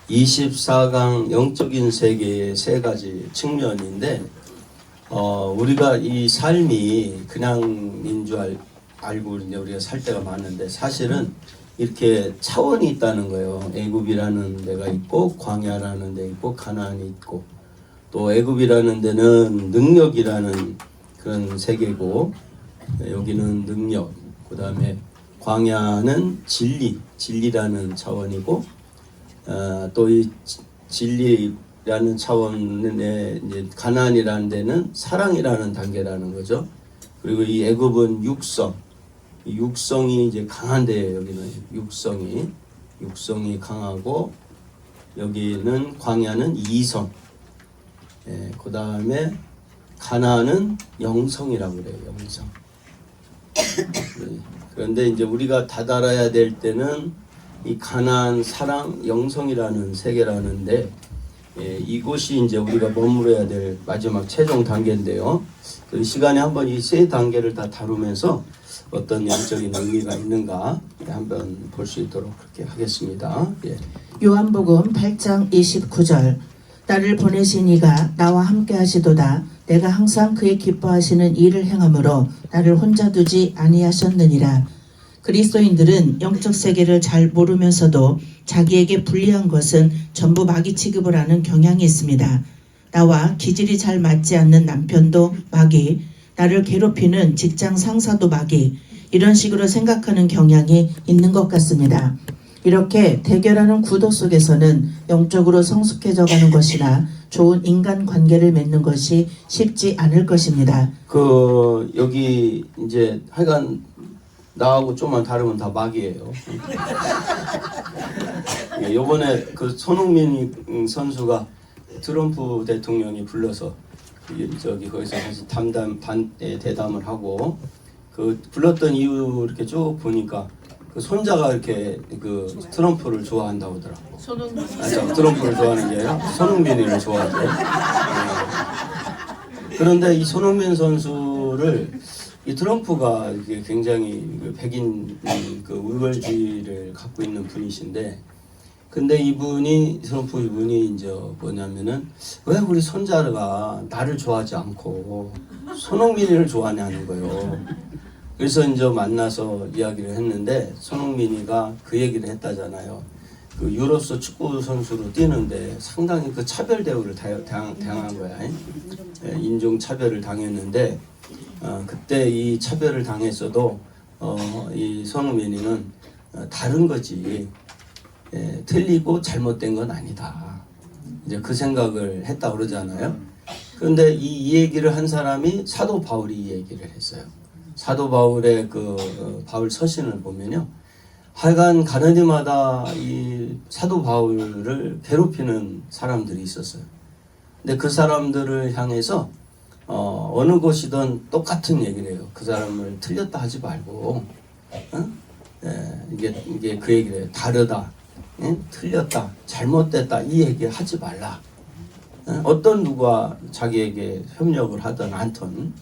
24강 영적인 세계의 세 가지 측면인데, 우리가 이 삶이 그냥인 줄 알고 이제 우리가 살 때가 많은데, 사실은 이렇게 차원이 있다는 거예요. 애굽이라는 데가 있고, 광야라는 데 있고, 가나안이 있고, 또 애굽이라는 데는 능력이라는 그런 세계고, 여기는 능력, 그 다음에 광야는 진리라는 차원이고, 또 이 진리라는 차원의 이제 가나안이라는 데는 사랑이라는 단계라는 거죠. 그리고 이 애굽은 육성이 이제 강한데요. 여기는 육성이 강하고, 여기는 광야는 이성, 그 다음에 가나안은 영성이라고 그래요. 영성. 그런데 이제 우리가 다다라야 될 때는 이 가나안, 사랑, 영성이라는 세계라는데, 이곳이 이제 우리가 머물러야 될 마지막 최종 단계인데요. 그 시간에 한번 이 세 단계를 다 다루면서 어떤 영적인 의미가 있는가 한번 볼 수 있도록 그렇게 하겠습니다. 예. 요한복음 8장 29절. 나를 보내신 이가 나와 함께 하시도다. 내가 항상 그의 기뻐하시는 일을 행함으로 나를 혼자 두지 아니하셨느니라. 그리스도인들은 영적 세계를 잘 모르면서도 자기에게 불리한 것은 전부 마귀 취급을 하는 경향이 있습니다. 나와 기질이 잘 맞지 않는 남편도 마귀, 나를 괴롭히는 직장 상사도 마귀, 이런 식으로 생각하는 경향이 있는 것 같습니다. 이렇게 대결하는 구도 속에서는 영적으로 성숙해져가는 것이나 좋은 인간관계를 맺는 것이 쉽지 않을 것입니다. 여기 이제 하여간 나하고 좀만 다르면 다 마귀예요. 요번에 그 손흥민 선수가 트럼프 대통령이 불러서 거기서 같이 대담을 하고, 그 불렀던 이유 이렇게 쭉 보니까 그 손자가 이렇게 그 트럼프를 좋아한다고 하더라고. 트럼프를 좋아하는 게 아니라 손흥민이를 좋아하죠. 그런데 이 손흥민 선수를 이 트럼프가 이게 굉장히 백인 그 우월주의를 갖고 있는 분이신데, 근데 트럼프 이분이 이제 뭐냐면은, 왜 우리 손자가 나를 좋아하지 않고 손흥민이를 좋아하냐는 거예요. 그래서 이제 만나서 이야기를 했는데, 손흥민이가 그 얘기를 했다잖아요. 그 유로서 축구 선수로 뛰는데 상당히 그 차별 대우를 당한 거야. 인종 차별을 당했는데, 그때 이 차별을 당했어도 이 손흥민이는 다른 거지, 틀리고 잘못된 건 아니다, 이제 그 생각을 했다 그러잖아요. 그런데 이 얘기를 한 사람이 사도 바울이 이 얘기를 했어요. 사도 바울의 바울 서신을 보면요, 하여간 가는 데마다 이 사도 바울을 괴롭히는 사람들이 있었어요. 근데 그 사람들을 향해서 어느 곳이든 똑같은 얘기를 해요. 그 사람을 틀렸다 하지 말고, 이게 그 얘기를 해요. 다르다, 틀렸다, 잘못됐다, 이 얘기 하지 말라. 어떤 누가 자기에게 협력을 하든 않든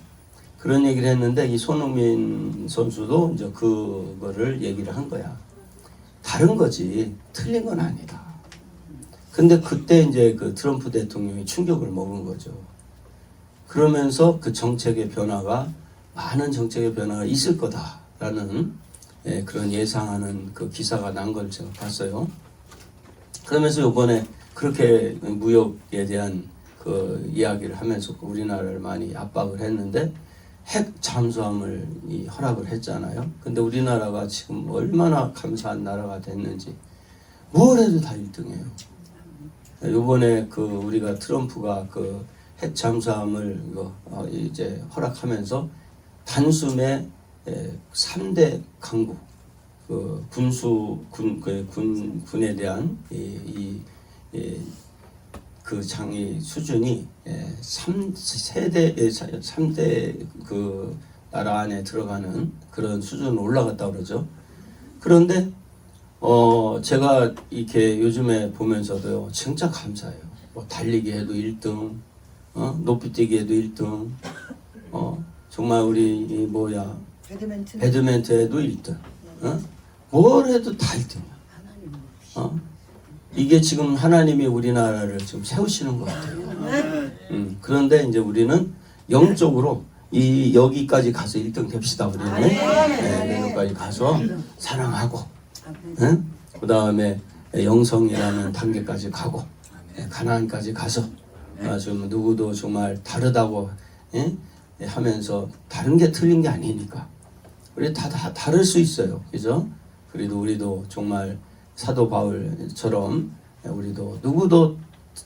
그런 얘기를 했는데, 이 손흥민 선수도 이제 그거를 얘기를 한 거야. 다른 거지 틀린 건 아니다. 근데 그때 이제 그 트럼프 대통령이 충격을 먹은 거죠. 그러면서 그 많은 정책의 변화가 있을 거다라는 그런 예상하는 그 기사가 난 걸 제가 봤어요. 그러면서 이번에 그렇게 무역에 대한 그 이야기를 하면서 우리나라를 많이 압박을 했는데, 핵 잠수함을 허락을 했잖아요. 근데 우리나라가 지금 얼마나 감사한 나라가 됐는지, 뭘 해도 다 1등이에요. 이번에 우리가 트럼프가 핵 잠수함을 이제 허락하면서 단숨에 3대 강국, 군에 대한 장의 수준이 3대 그 나라 안에 들어가는 그런 수준으로 올라갔다고 그러죠. 그런데 제가 이렇게 요즘에 보면서도요, 진짜 감사해요. 뭐 달리기 해도 1등, 높이뛰기 해도 1등, 정말 우리 배드민턴 해도 1등, 뭘 해도 다 1등이야. 이게 지금 하나님이 우리나라를 지금 세우시는 것 같아요. 그런데 이제 우리는 영적으로 이 여기까지 가서 1등 됩시다. 우리는 여기까지 가서 사랑하고, 그 다음에 영성이라는 단계까지 가고, 가나안까지 가서 좀 누구도 정말 다르다고 하면서 다른 게 틀린 게 아니니까 우리 다 다를 수 있어요. 그죠? 그래도 우리도 정말 사도 바울처럼 우리도 누구도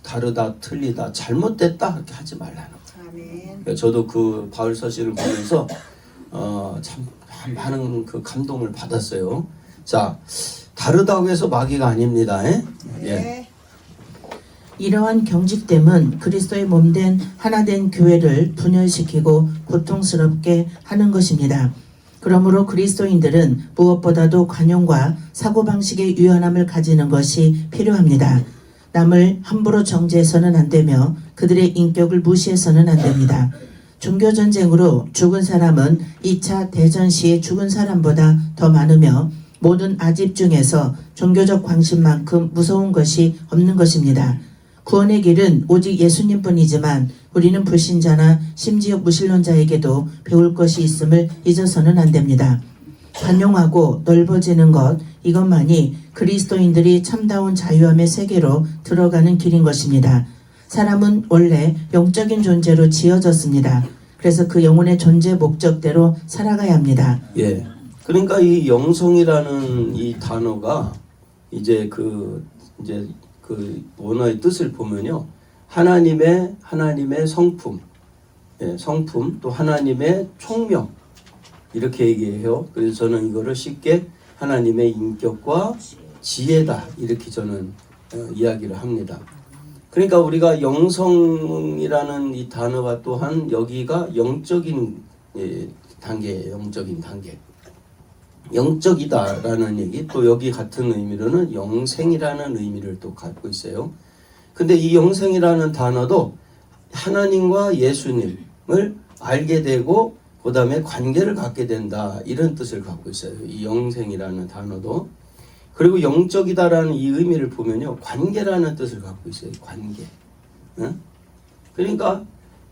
다르다, 틀리다, 잘못됐다 그렇게 하지 말라는 거예요. 저도 그 바울 서신을 보면서 참 많은 그 감동을 받았어요. 자, 다르다고 해서 마귀가 아닙니다. 예. 이러한 경직됨은 그리스도의 몸된 하나된 교회를 분열시키고 고통스럽게 하는 것입니다. 그러므로 그리스도인들은 무엇보다도 관용과 사고방식의 유연함을 가지는 것이 필요합니다. 남을 함부로 정죄해서는 안 되며 그들의 인격을 무시해서는 안 됩니다. 종교전쟁으로 죽은 사람은 2차 대전 시에 죽은 사람보다 더 많으며 모든 아집 중에서 종교적 관심만큼 무서운 것이 없는 것입니다. 구원의 길은 오직 예수님뿐이지만 우리는 불신자나 심지어 무신론자에게도 배울 것이 있음을 잊어서는 안 됩니다. 관용하고 넓어지는 것, 이것만이 그리스도인들이 참다운 자유함의 세계로 들어가는 길인 것입니다. 사람은 원래 영적인 존재로 지어졌습니다. 그래서 그 영혼의 존재 목적대로 살아가야 합니다. 예. 그러니까 이 영성이라는 이 단어가 이제 그 원어의 뜻을 보면요, 하나님의 성품, 성품 또 하나님의 총명 이렇게 얘기해요. 그래서 저는 이거를 쉽게 하나님의 인격과 지혜다 이렇게 저는 이야기를 합니다. 그러니까 우리가 영성이라는 이 단어가 또한 여기가 영적인 단계예요. 영적인 단계. 영적이다라는 얘기, 또 여기 같은 의미로는 영생이라는 의미를 또 갖고 있어요. 근데 이 영생이라는 단어도 하나님과 예수님을 알게 되고 그 다음에 관계를 갖게 된다 이런 뜻을 갖고 있어요. 이 영생이라는 단어도. 그리고 영적이다라는 이 의미를 보면요, 관계라는 뜻을 갖고 있어요. 관계. 그러니까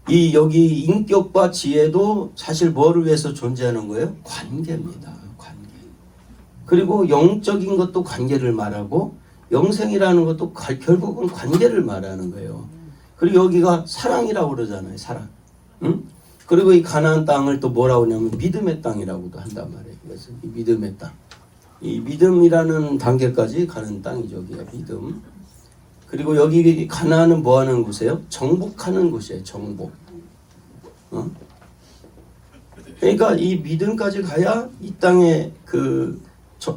이 여기 인격과 지혜도 사실 뭐를 위해서 존재하는 거예요? 관계입니다. 관계. 그리고 영적인 것도 관계를 말하고 영생이라는 것도 결국은 관계를 말하는 거예요. 그리고 여기가 사랑이라고 그러잖아요. 사랑. 그리고 이 가나안 땅을 또 뭐라고 하냐면 믿음의 땅이라고도 한단 말이에요. 그래서 이 믿음의 땅. 이 믿음이라는 단계까지 가는 땅이죠. 여기가 믿음. 그리고 여기 가나안은 뭐 하는 곳이에요? 정복하는 곳이에요. 정복. 그러니까 이 믿음까지 가야 이 땅에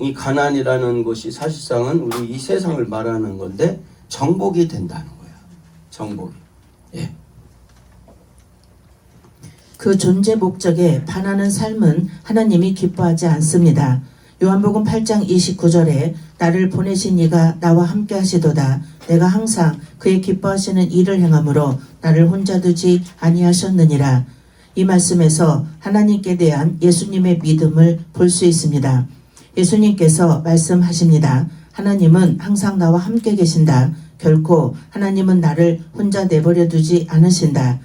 이 가나안이라는 곳이 사실상은 우리 이 세상을 말하는 건데 정복이 된다는 거야. 정복이. 예. 그 존재 목적에 반하는 삶은 하나님이 기뻐하지 않습니다. 요한복음 8장 29절에 나를 보내신 이가 나와 함께 하시도다. 내가 항상 그의 기뻐하시는 일을 행함으로 나를 혼자 두지 아니하셨느니라. 이 말씀에서 하나님께 대한 예수님의 믿음을 볼 수 있습니다. 예수님께서 말씀하십니다. 하나님은 항상 나와 함께 계신다. 결코 하나님은 나를 혼자 내버려 두지 않으신다.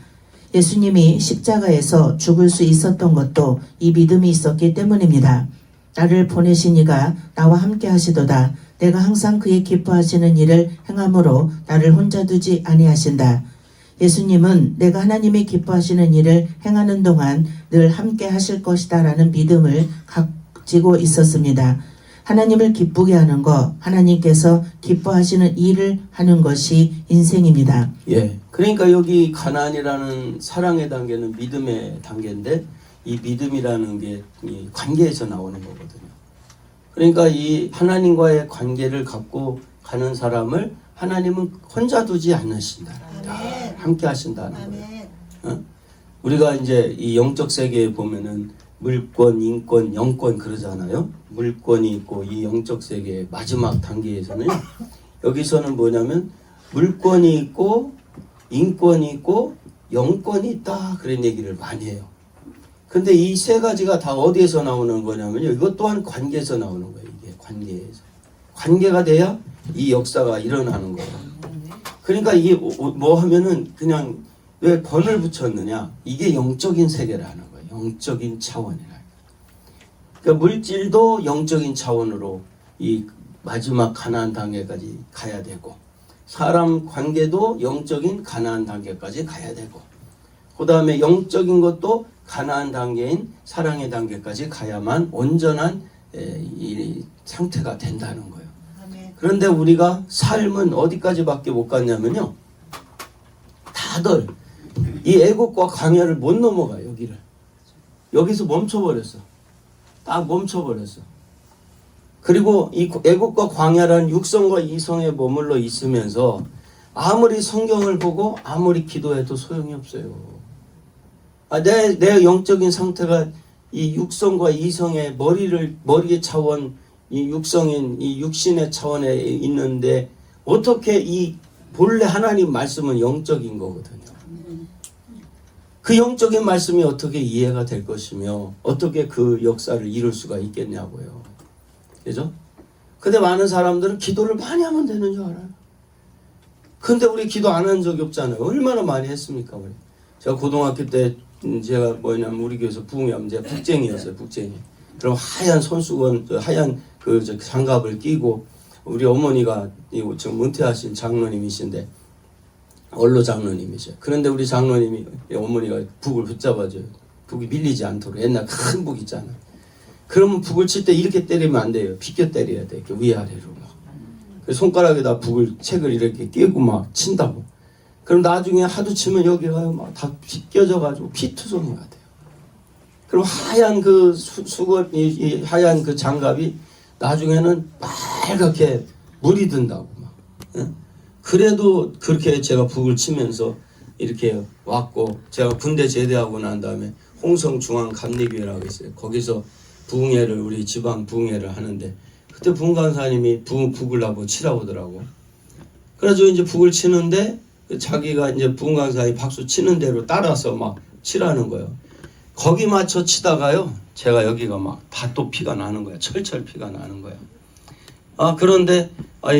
예수님이 십자가에서 죽을 수 있었던 것도 이 믿음이 있었기 때문입니다. 나를 보내신 이가 나와 함께 하시도다. 내가 항상 그의 기뻐하시는 일을 행함으로 나를 혼자 두지 아니하신다. 예수님은 내가 하나님의 기뻐하시는 일을 행하는 동안 늘 함께 하실 것이다 라는 믿음을 가지고 있었습니다. 하나님을 기쁘게 하는 것, 하나님께서 기뻐하시는 일을 하는 것이 인생입니다. 예. 그러니까 여기 가나안이라는 사랑의 단계는 믿음의 단계인데 이 믿음이라는 게 이 관계에서 나오는 거거든요. 그러니까 이 하나님과의 관계를 갖고 가는 사람을 하나님은 혼자 두지 않으신다. 함께 하신다는 거예요. 우리가 이제 이 영적 세계에 보면은 물권, 인권, 영권 그러잖아요. 물권이 있고 이 영적 세계의 마지막 단계에서는 여기서는 뭐냐면 물권이 있고 인권이 있고 영권이 있다 그런 얘기를 많이 해요. 근데 이 세 가지가 다 어디에서 나오는 거냐면요. 이것 또한 관계에서 나오는 거예요. 이게 관계에서. 관계가 돼야 이 역사가 일어나는 거예요. 그러니까 이게 뭐 하면은 그냥 왜 번을 붙였느냐? 이게 영적인 세계라는 거예요. 영적인 차원이라. 그러니까 물질도 영적인 차원으로 이 마지막 가나안 단계까지 가야 되고, 사람 관계도 영적인 가나안 단계까지 가야 되고, 그 다음에 영적인 것도 가나안 단계인 사랑의 단계까지 가야만 온전한 이 상태가 된다는 거예요. 그런데 우리가 삶은 어디까지밖에 못 갔냐면요, 다들 이 애국과 광야를 못 넘어가. 여기서 멈춰버렸어. 딱 멈춰버렸어. 그리고 이 애국과 광야라는 육성과 이성에 머물러 있으면서 아무리 성경을 보고 아무리 기도해도 소용이 없어요. 내 영적인 상태가 이 육성과 이성의 머리의 차원, 이 육성인 이 육신의 차원에 있는데 어떻게 이 본래 하나님 말씀은 영적인 거거든요. 그 영적인 말씀이 어떻게 이해가 될 것이며 어떻게 그 역사를 이룰 수가 있겠냐고요. 그죠? 근데 많은 사람들은 기도를 많이 하면 되는 줄 알아요. 근데 우리 기도 안 한 적이 없잖아요. 얼마나 많이 했습니까? 우리. 제가 고등학교 때 제가 뭐냐면 우리 교회에서 부흥하면 제가 북쟁이였어요. 북쟁이. 그럼 하얀 손수건, 하얀 그 장갑을 끼고, 우리 어머니가 지금 은퇴하신 장로님이신데 원로 장로님이죠. 그런데 우리 장로님이, 어머니가 북을 붙잡아줘요. 북이 밀리지 않도록. 옛날 큰 북 있잖아요. 그러면 북을 칠 때 이렇게 때리면 안 돼요. 비껴 때려야 돼. 이렇게 위아래로 막. 손가락에다 북을, 책을 이렇게 끼고 막 친다고. 그럼 나중에 하도 치면 여기가 막 다 비껴져가지고 피투성이가 돼요. 그럼 하얀 그 수건, 이 하얀 그 장갑이 나중에는 빨갛게 물이 든다고 막. 예? 그래도 그렇게 제가 북을 치면서 이렇게 왔고, 제가 군대 제대하고 난 다음에 홍성중앙감리교회라고 있어요. 거기서 부흥회를, 우리 지방 부흥회를 하는데, 그때 부흥강사님이 북을 나보고 치라고 하더라고. 그래가지고 이제 북을 치는데 자기가 이제 부흥강사님이 박수 치는 대로 따라서 막 치라는 거예요. 거기 맞춰 치다가요, 제가 여기가 막 다 또 피가 나는 거야. 철철 피가 나는 거야. 그런데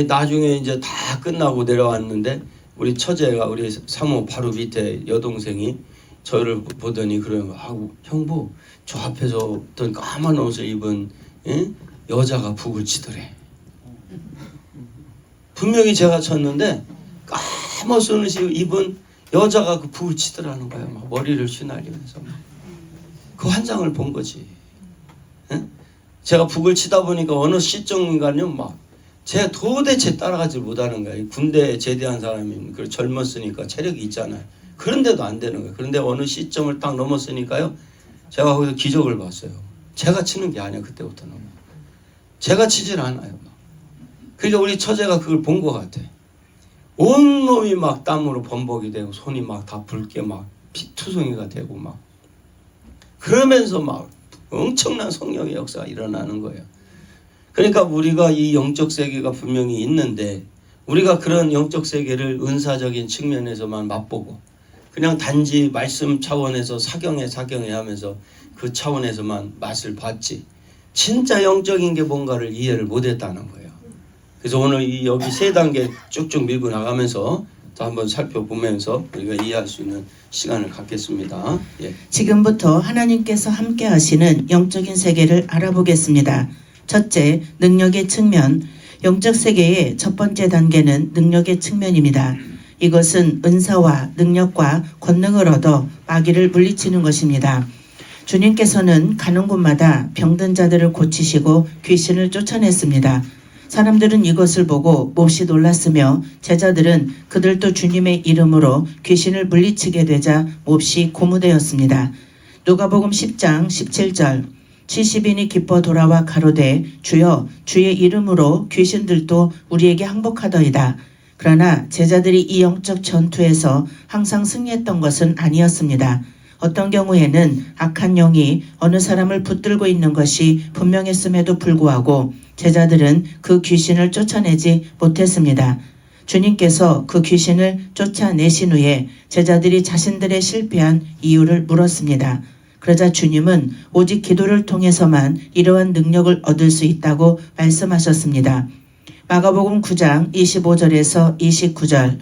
나중에 이제 다 끝나고 내려왔는데 우리 처제가, 우리 사모 바로 밑에 여동생이 저를 보더니 그러는 거, 형부, 저 앞에서 어떤 까만 옷을 입은 여자가 북을 치더래. 분명히 제가 쳤는데 까만 옷을 입은 여자가 그 북을 치더라는 거예요. 막 머리를 휘날리면서 그 환상을 본 거지. 제가 북을 치다 보니까 어느 시점인가요, 막 제가 도대체 따라가지 못하는 거예요. 군대 제대한 사람이 젊었으니까 체력이 있잖아요. 그런데도 안 되는 거예요. 그런데 어느 시점을 딱 넘었으니까요, 제가 거기서 기적을 봤어요. 제가 치는 게 아니야. 그때부터는 제가 치질 않아요. 그러니까 우리 처제가 그걸 본 것 같아. 온몸이 막 땀으로 범벅이 되고 손이 막 다 붉게 막 피투성이가 되고 막, 그러면서 막 엄청난 성령의 역사가 일어나는 거예요. 그러니까 우리가 이 영적 세계가 분명히 있는데, 우리가 그런 영적 세계를 은사적인 측면에서만 맛보고 그냥 단지 말씀 차원에서 사경에 하면서 그 차원에서만 맛을 봤지, 진짜 영적인 게 뭔가를 이해를 못했다는 거예요. 그래서 오늘 여기 세 단계 쭉쭉 밀고 나가면서 또 한번 살펴보면서 우리가 이해할 수 있는 시간을 갖겠습니다. 예. 지금부터 하나님께서 함께 하시는 영적인 세계를 알아보겠습니다. 첫째, 능력의 측면. 영적 세계의 첫 번째 단계는 능력의 측면입니다. 이것은 은사와 능력과 권능을 얻어 마귀를 물리치는 것입니다. 주님께서는 가는 곳마다 병든 자들을 고치시고 귀신을 쫓아냈습니다. 사람들은 이것을 보고 몹시 놀랐으며 제자들은 그들도 주님의 이름으로 귀신을 물리치게 되자 몹시 고무되었습니다. 누가복음 10장 17절, 70인이 기뻐 돌아와 가로되 주여 주의 이름으로 귀신들도 우리에게 항복하더이다. 그러나 제자들이 이 영적 전투에서 항상 승리했던 것은 아니었습니다. 어떤 경우에는 악한 영이 어느 사람을 붙들고 있는 것이 분명했음에도 불구하고 제자들은 그 귀신을 쫓아내지 못했습니다. 주님께서 그 귀신을 쫓아내신 후에 제자들이 자신들의 실패한 이유를 물었습니다. 그러자 주님은 오직 기도를 통해서만 이러한 능력을 얻을 수 있다고 말씀하셨습니다. 마가복음 9장 25절에서 29절.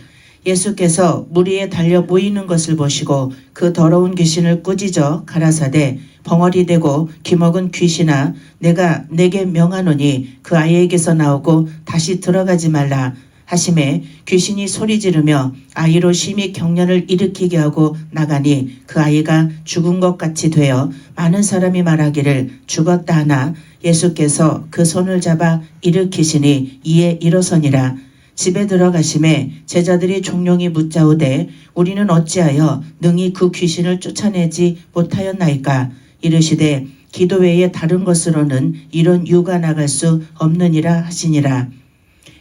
예수께서 무리에 달려 모이는 것을 보시고 그 더러운 귀신을 꾸짖어 가라사대 벙어리 되고 귀먹은 귀신아 내가 내게 명하노니 그 아이에게서 나오고 다시 들어가지 말라 하심에 귀신이 소리 지르며 아이로 심히 경련을 일으키게 하고 나가니 그 아이가 죽은 것 같이 되어 많은 사람이 말하기를 죽었다 하나 예수께서 그 손을 잡아 일으키시니 이에 일어서니라. 집에 들어가심에 제자들이 종용이 묻자오되 우리는 어찌하여 능히 그 귀신을 쫓아내지 못하였나이까. 이르시되 기도 외에 다른 것으로는 이런 유가 나갈 수 없느니라 하시니라.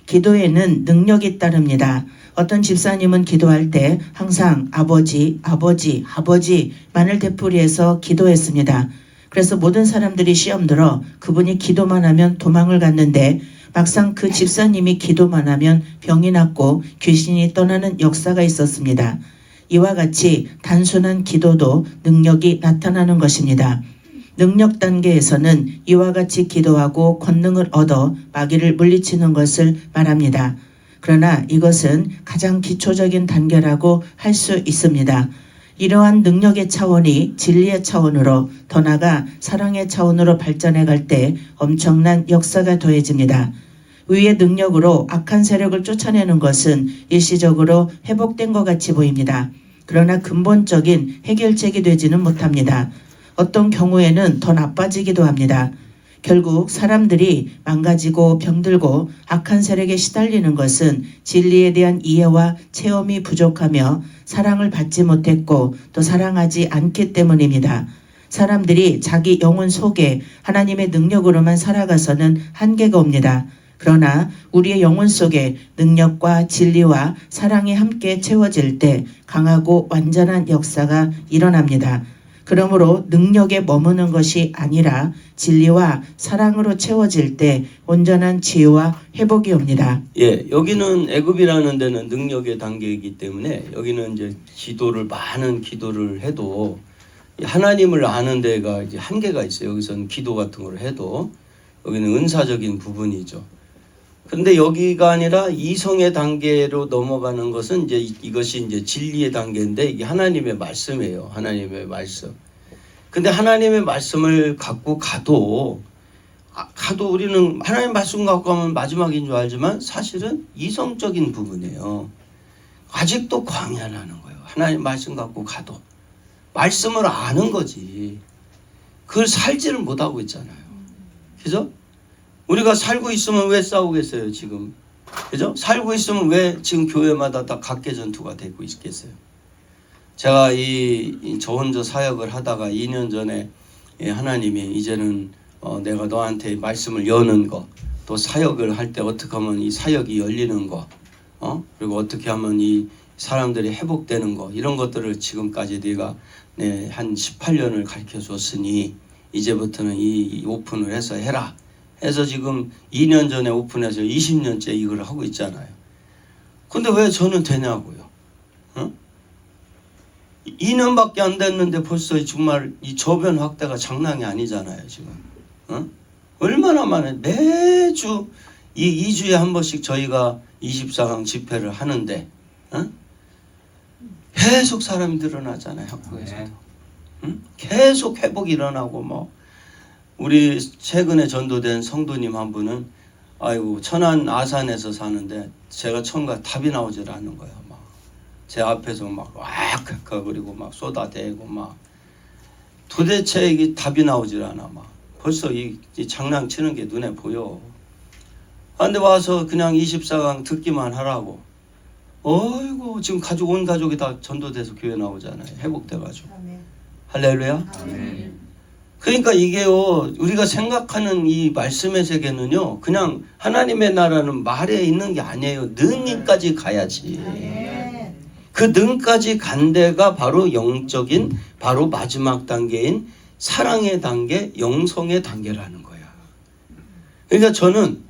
기도에는 능력이 따릅니다. 어떤 집사님은 기도할 때 항상 아버지, 아버지, 아버지만을 되풀이해서 기도했습니다. 그래서 모든 사람들이 시험 들어 그분이 기도만 하면 도망을 갔는데 막상 그 집사님이 기도만 하면 병이 낫고 귀신이 떠나는 역사가 있었습니다. 이와 같이 단순한 기도도 능력이 나타나는 것입니다. 능력 단계에서는 이와 같이 기도하고 권능을 얻어 마귀를 물리치는 것을 말합니다. 그러나 이것은 가장 기초적인 단계라고 할 수 있습니다. 이러한 능력의 차원이 진리의 차원으로 더 나아가 사랑의 차원으로 발전해 갈 때 엄청난 역사가 더해집니다. 의의 능력으로 악한 세력을 쫓아내는 것은 일시적으로 회복된 것 같이 보입니다. 그러나 근본적인 해결책이 되지는 못합니다. 어떤 경우에는 더 나빠지기도 합니다. 결국 사람들이 망가지고 병들고 악한 세력에 시달리는 것은 진리에 대한 이해와 체험이 부족하며 사랑을 받지 못했고 또 사랑하지 않기 때문입니다. 사람들이 자기 영혼 속에 하나님의 능력으로만 살아가서는 한계가 옵니다. 그러나 우리의 영혼 속에 능력과 진리와 사랑이 함께 채워질 때 강하고 완전한 역사가 일어납니다. 그러므로 능력에 머무는 것이 아니라 진리와 사랑으로 채워질 때 온전한 치유와 회복이 옵니다. 예, 여기는 애굽이라는 데는 능력의 단계이기 때문에 여기는 이제 많은 기도를 해도 하나님을 아는 데가 이제 한계가 있어요. 여기서는 기도 같은 걸 해도 여기는 은사적인 부분이죠. 근데 여기가 아니라 이성의 단계로 넘어가는 것은 이제 이것이 이제 진리의 단계인데 이게 하나님의 말씀이에요. 하나님의 말씀. 근데 하나님의 말씀을 갖고 가도 우리는 하나님 말씀 갖고 가면 마지막인 줄 알지만 사실은 이성적인 부분이에요. 아직도 광야라는 거예요. 하나님 말씀 갖고 가도 말씀을 아는 거지. 그걸 살지를 못하고 있잖아요. 그죠? 우리가 살고 있으면 왜 싸우겠어요, 지금? 그죠? 살고 있으면 왜 지금 교회마다 다 각계 전투가 되고 있겠어요? 제가 저 혼자 사역을 하다가 2년 전에 하나님이 이제는 내가 너한테 말씀을 여는 거, 또 사역을 할 때 어떻게 하면 이 사역이 열리는 거, 그리고 어떻게 하면 이 사람들이 회복되는 거, 이런 것들을 지금까지 네가 한 18년을 가르쳐 줬으니 이제부터는 이 오픈을 해서 해라. 해서 지금 2년 전에 오픈해서 20년째 이걸 하고 있잖아요. 근데 왜 저는 되냐고요. 2년밖에 안 됐는데 벌써 정말 이 저변 확대가 장난이 아니잖아요, 지금. 얼마나 많아요. 매주 이 2주에 한 번씩 저희가 24강 집회를 하는데 계속 사람이 늘어나잖아요, 학교에서도. 계속 회복이 일어나고 뭐 우리 최근에 전도된 성도님 한 분은 아이고 천안 아산에서 사는데 제가 처음과 답이 나오질 않는 거예요. 막 제 앞에서 막 그리고 막 쏟아대고 막 도대체 이게 답이 나오질 않아. 막 벌써 이 장난치는 게 눈에 보여. 근데 와서 그냥 24강 듣기만 하라고. 어이구 지금 온 가족이 다 전도돼서 교회 나오잖아요. 회복돼가지고. 할렐루야. 아멘. 그러니까 이게요, 우리가 생각하는 이 말씀의 세계는요, 그냥 하나님의 나라는 말에 있는 게 아니에요. 능까지 가야지. 그 능까지 간 데가 바로 영적인, 바로 마지막 단계인 사랑의 단계, 영성의 단계라는 거야. 그러니까 저는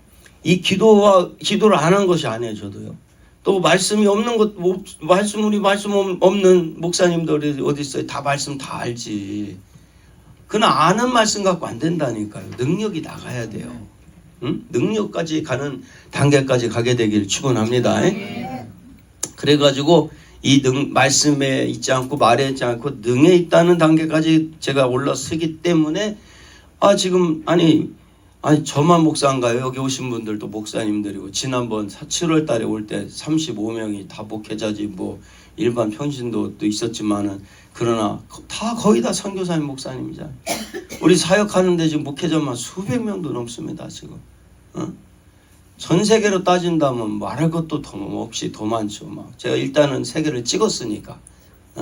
이 기도를 안 한 것이 아니에요, 저도요. 또 말씀이 없는 것, 말씀 없는 목사님들이 어디 있어요? 다 말씀 다 알지. 그러나 아는 말씀 갖고 안 된다니까요. 능력이 나가야 돼요. 능력까지 가는 단계까지 가게 되기를 축원합니다. 그래가지고 이 말씀에 있지 않고 말에 있지 않고 능에 있다는 단계까지 제가 올라서기 때문에 지금 아니 저만 목사인가요? 여기 오신 분들도 목사님들이고 지난번 7월 달에 올 때 35명이 다 목회자지 뭐 일반 평신도 또 있었지만은 그러나 다 거의 다 선교사님 목사님이잖아요. 우리 사역하는데 지금 목회자만 수백 명도 넘습니다 지금. 전 세계로 따진다면 말할 것도 없이 더 많죠. 제가 일단은 세계를 찍었으니까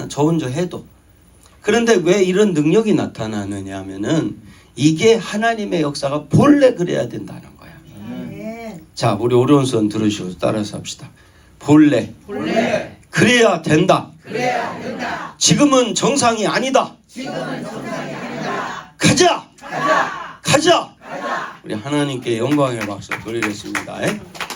저 혼자 해도. 그런데 왜 이런 능력이 나타나느냐 하면은 이게 하나님의 역사가 본래 그래야 된다는 거야. 자, 우리 오른손 들으시고 따라서 합시다. 본래. 그래야 된다. 지금은 정상이 아니다. 가자. 우리 하나님께 영광의 박수 드리겠습니다.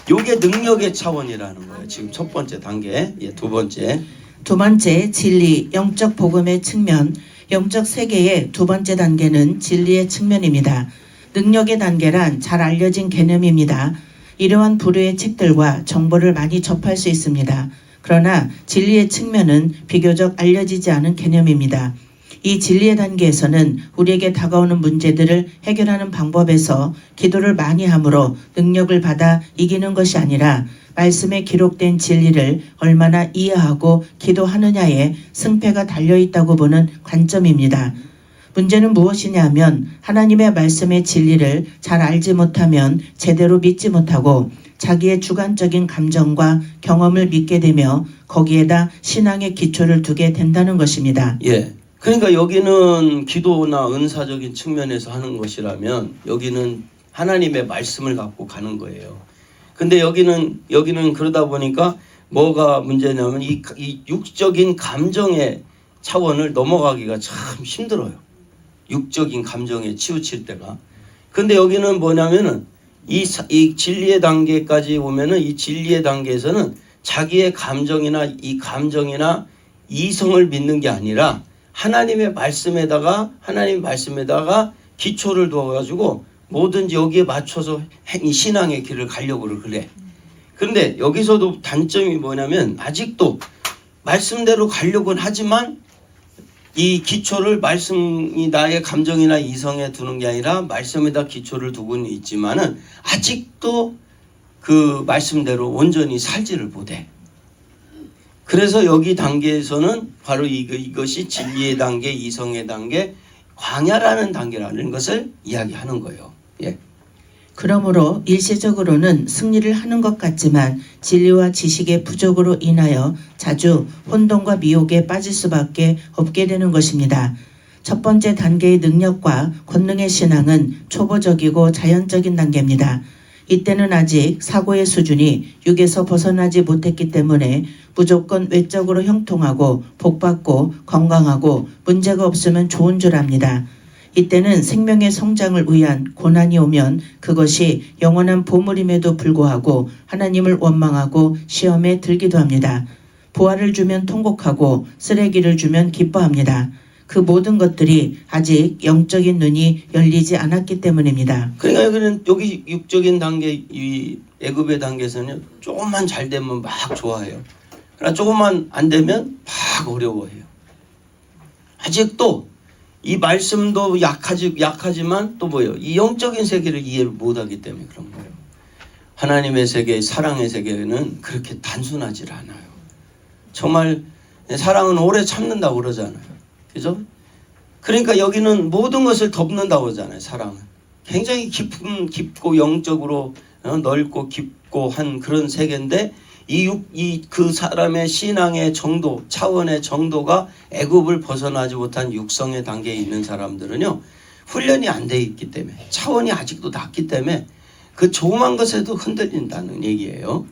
요게 능력의 차원이라는 거예요. 지금 첫 번째 단계. 두 번째. 두 번째 진리, 영적 복음의 측면, 영적 세계의 두 번째 단계는 진리의 측면입니다. 능력의 단계란 잘 알려진 개념입니다. 이러한 부류의 책들과 정보를 많이 접할 수 있습니다. 그러나 진리의 측면은 비교적 알려지지 않은 개념입니다. 이 진리의 단계에서는 우리에게 다가오는 문제들을 해결하는 방법에서 기도를 많이 함으로 능력을 받아 이기는 것이 아니라 말씀에 기록된 진리를 얼마나 이해하고 기도하느냐에 승패가 달려있다고 보는 관점입니다. 문제는 무엇이냐 하면 하나님의 말씀의 진리를 잘 알지 못하면 제대로 믿지 못하고 자기의 주관적인 감정과 경험을 믿게 되며 거기에다 신앙의 기초를 두게 된다는 것입니다. 그러니까 여기는 기도나 은사적인 측면에서 하는 것이라면 여기는 하나님의 말씀을 갖고 가는 거예요. 근데 여기는 그러다 보니까 뭐가 문제냐면 이 육적인 감정의 차원을 넘어가기가 참 힘들어요. 육적인 감정에 치우칠 때가. 근데 여기는 뭐냐면은 이 진리의 단계까지 오면은 이 진리의 단계에서는 자기의 감정이나 이성을 믿는 게 아니라 하나님의 말씀에다가 기초를 두어가지고 뭐든지 여기에 맞춰서 신앙의 길을 가려고 그래. 그런데 여기서도 단점이 뭐냐면 아직도 말씀대로 가려고는 하지만 이 기초를 말씀이 나의 감정이나 이성에 두는 게 아니라 말씀에다 기초를 두고는 있지만은 아직도 그 말씀대로 온전히 살지를 못해. 그래서 여기 단계에서는 바로 이것이 진리의 단계, 이성의 단계, 광야라는 단계라는 것을 이야기하는 거예요. 그러므로 일시적으로는 승리를 하는 것 같지만 진리와 지식의 부족으로 인하여 자주 혼돈과 미혹에 빠질 수밖에 없게 되는 것입니다. 첫 번째 단계의 능력과 권능의 신앙은 초보적이고 자연적인 단계입니다. 이때는 아직 사고의 수준이 육에서 벗어나지 못했기 때문에 무조건 외적으로 형통하고 복받고 건강하고 문제가 없으면 좋은 줄 압니다. 이때는 생명의 성장을 위한 고난이 오면 그것이 영원한 보물임에도 불구하고 하나님을 원망하고 시험에 들기도 합니다. 보화를 주면 통곡하고 쓰레기를 주면 기뻐합니다. 그 모든 것들이 아직 영적인 눈이 열리지 않았기 때문입니다. 그러니까 여기 육적인 단계, 이 애굽의 단계에서는 조금만 잘 되면 막 좋아해요. 그러나 조금만 안 되면 막 어려워해요. 아직도 이 말씀도 약하지만 또 뭐예요? 이 영적인 세계를 이해를 못하기 때문에 그런 거예요. 하나님의 세계, 사랑의 세계는 그렇게 단순하지 않아요. 정말 사랑은 오래 참는다고 그러잖아요. 그죠? 그러니까 여기는 모든 것을 덮는다고 하잖아요. 사랑은 굉장히 깊고 영적으로 넓고 깊고 한 그런 세계인데 그 사람의 신앙의 정도, 차원의 정도가 애굽을 벗어나지 못한 육성의 단계에 있는 사람들은요, 훈련이 안 돼 있기 때문에, 차원이 아직도 낮기 때문에 그 조그만 것에도 흔들린다는 얘기예요.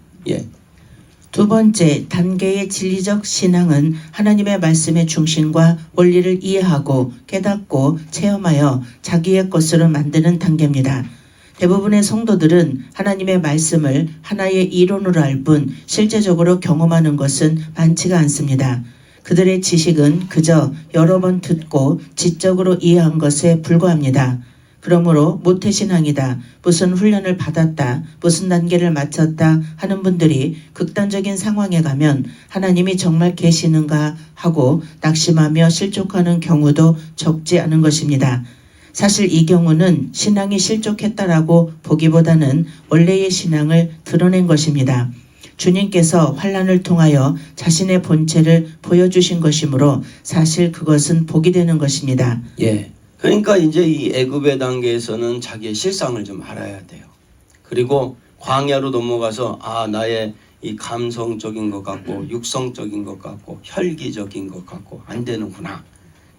두 번째 단계의 진리적 신앙은 하나님의 말씀의 중심과 원리를 이해하고 깨닫고 체험하여 자기의 것으로 만드는 단계입니다. 대부분의 성도들은 하나님의 말씀을 하나의 이론으로 알 뿐 실제적으로 경험하는 것은 많지가 않습니다. 그들의 지식은 그저 여러 번 듣고 지적으로 이해한 것에 불과합니다. 그러므로 모태신앙이다, 무슨 훈련을 받았다, 무슨 단계를 마쳤다 하는 분들이 극단적인 상황에 가면 하나님이 정말 계시는가 하고 낙심하며 실족하는 경우도 적지 않은 것입니다. 사실 이 경우는 신앙이 실족했다라고 보기보다는 원래의 신앙을 드러낸 것입니다. 주님께서 환난을 통하여 자신의 본체를 보여주신 것이므로 사실 그것은 복이 되는 것입니다. 예. 그러니까 이제 이 애굽의 단계에서는 자기의 실상을 좀 알아야 돼요. 그리고 광야로 넘어가서 나의 이 감성적인 것 같고 육성적인 것 같고 혈기적인 것 같고 안 되는구나.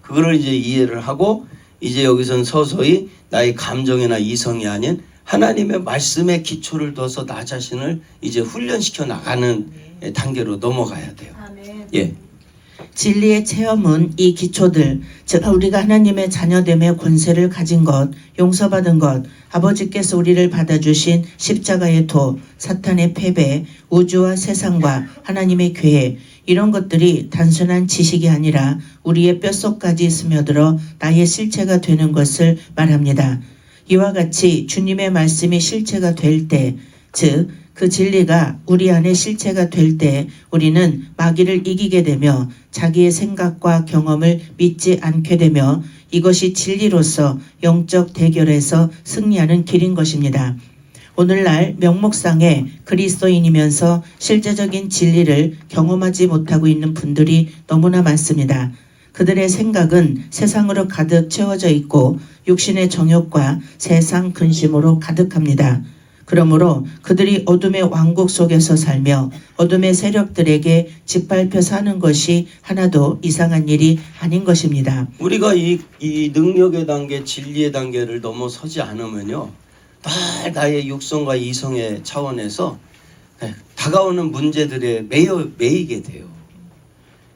그거를 이제 이해를 하고 이제 여기선 서서히 나의 감정이나 이성이 아닌 하나님의 말씀에 기초를 둬서 나 자신을 이제 훈련시켜 나가는 단계로 넘어가야 돼요. 예. 진리의 체험은 이 기초들, 즉 우리가 하나님의 자녀됨의 권세를 가진 것, 용서받은 것, 아버지께서 우리를 받아주신 십자가의 도, 사탄의 패배, 우주와 세상과 하나님의 계획, 이런 것들이 단순한 지식이 아니라 우리의 뼛속까지 스며들어 나의 실체가 되는 것을 말합니다. 이와 같이 주님의 말씀이 실체가 될 때, 즉 그 진리가 우리 안에 실체가 될 때 우리는 마귀를 이기게 되며 자기의 생각과 경험을 믿지 않게 되며 이것이 진리로서 영적 대결에서 승리하는 길인 것입니다. 오늘날 명목상에 그리스도인이면서 실제적인 진리를 경험하지 못하고 있는 분들이 너무나 많습니다. 그들의 생각은 세상으로 가득 채워져 있고 육신의 정욕과 세상 근심으로 가득합니다. 그러므로 그들이 어둠의 왕국 속에서 살며 어둠의 세력들에게 짓밟혀 사는 것이 하나도 이상한 일이 아닌 것입니다. 우리가 이 능력의 단계, 진리의 단계를 넘어서지 않으면요, 늘 나의 육성과 이성의 차원에서 다가오는 문제들에 매이게 돼요.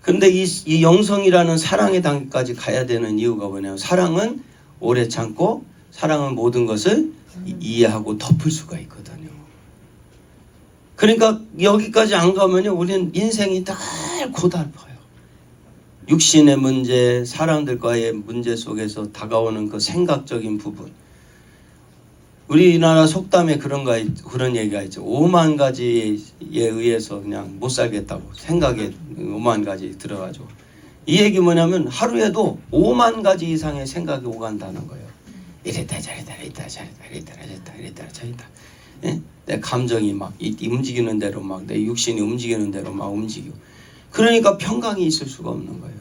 근데 이 영성이라는 사랑의 단계까지 가야 되는 이유가 뭐냐면 사랑은 오래 참고 사랑은 모든 것을 이해하고 덮을 수가 있거든요. 그러니까 여기까지 안 가면요, 우리는 인생이 늘 고달파요. 육신의 문제, 사람들과의 문제 속에서 다가오는 그 생각적인 부분. 우리나라 속담에 그런 얘기가 있죠. 5만 가지에 의해서 그냥 못 살겠다고 생각에 5만 가지 들어가지고. 이 얘기 뭐냐면 하루에도 5만 가지 이상의 생각이 오간다는 거예요. 이랬다 저랬다 이랬다 저랬다 이랬다 저랬다 이랬다 저랬다. 예? 내 감정이 막 움직이는 대로 막 내 육신이 움직이는 대로 막 움직이고. 그러니까 평강이 있을 수가 없는 거예요.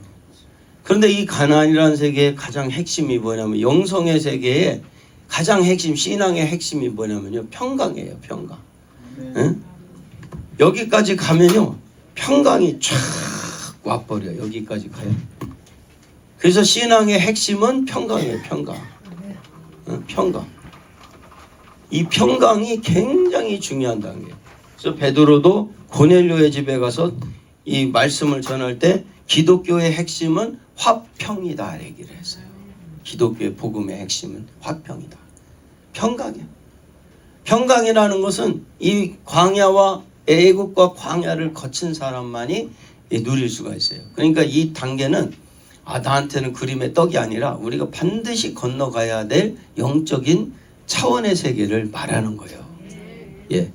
그런데 이 가나안이라는 세계의 가장 핵심이 뭐냐면 영성의 세계의 가장 핵심, 신앙의 핵심이 뭐냐면요, 평강이에요. 평강. 예? 여기까지 가면요 평강이 쫙 와버려요. 여기까지 가요. 그래서 신앙의 핵심은 평강이에요. 평강. 평강. 이 평강이 굉장히 중요한 단계예요. 그래서 베드로도 고넬료의 집에 가서 이 말씀을 전할 때 기독교의 핵심은 화평이다 얘기를 했어요. 기독교의 복음의 핵심은 화평이다. 평강이야. 평강이라는 것은 이 광야와 애국과 광야를 거친 사람만이 누릴 수가 있어요. 그러니까 이 단계는 나한테는 그림의 떡이 아니라 우리가 반드시 건너가야 될 영적인 차원의 세계를 말하는 거예요. 예.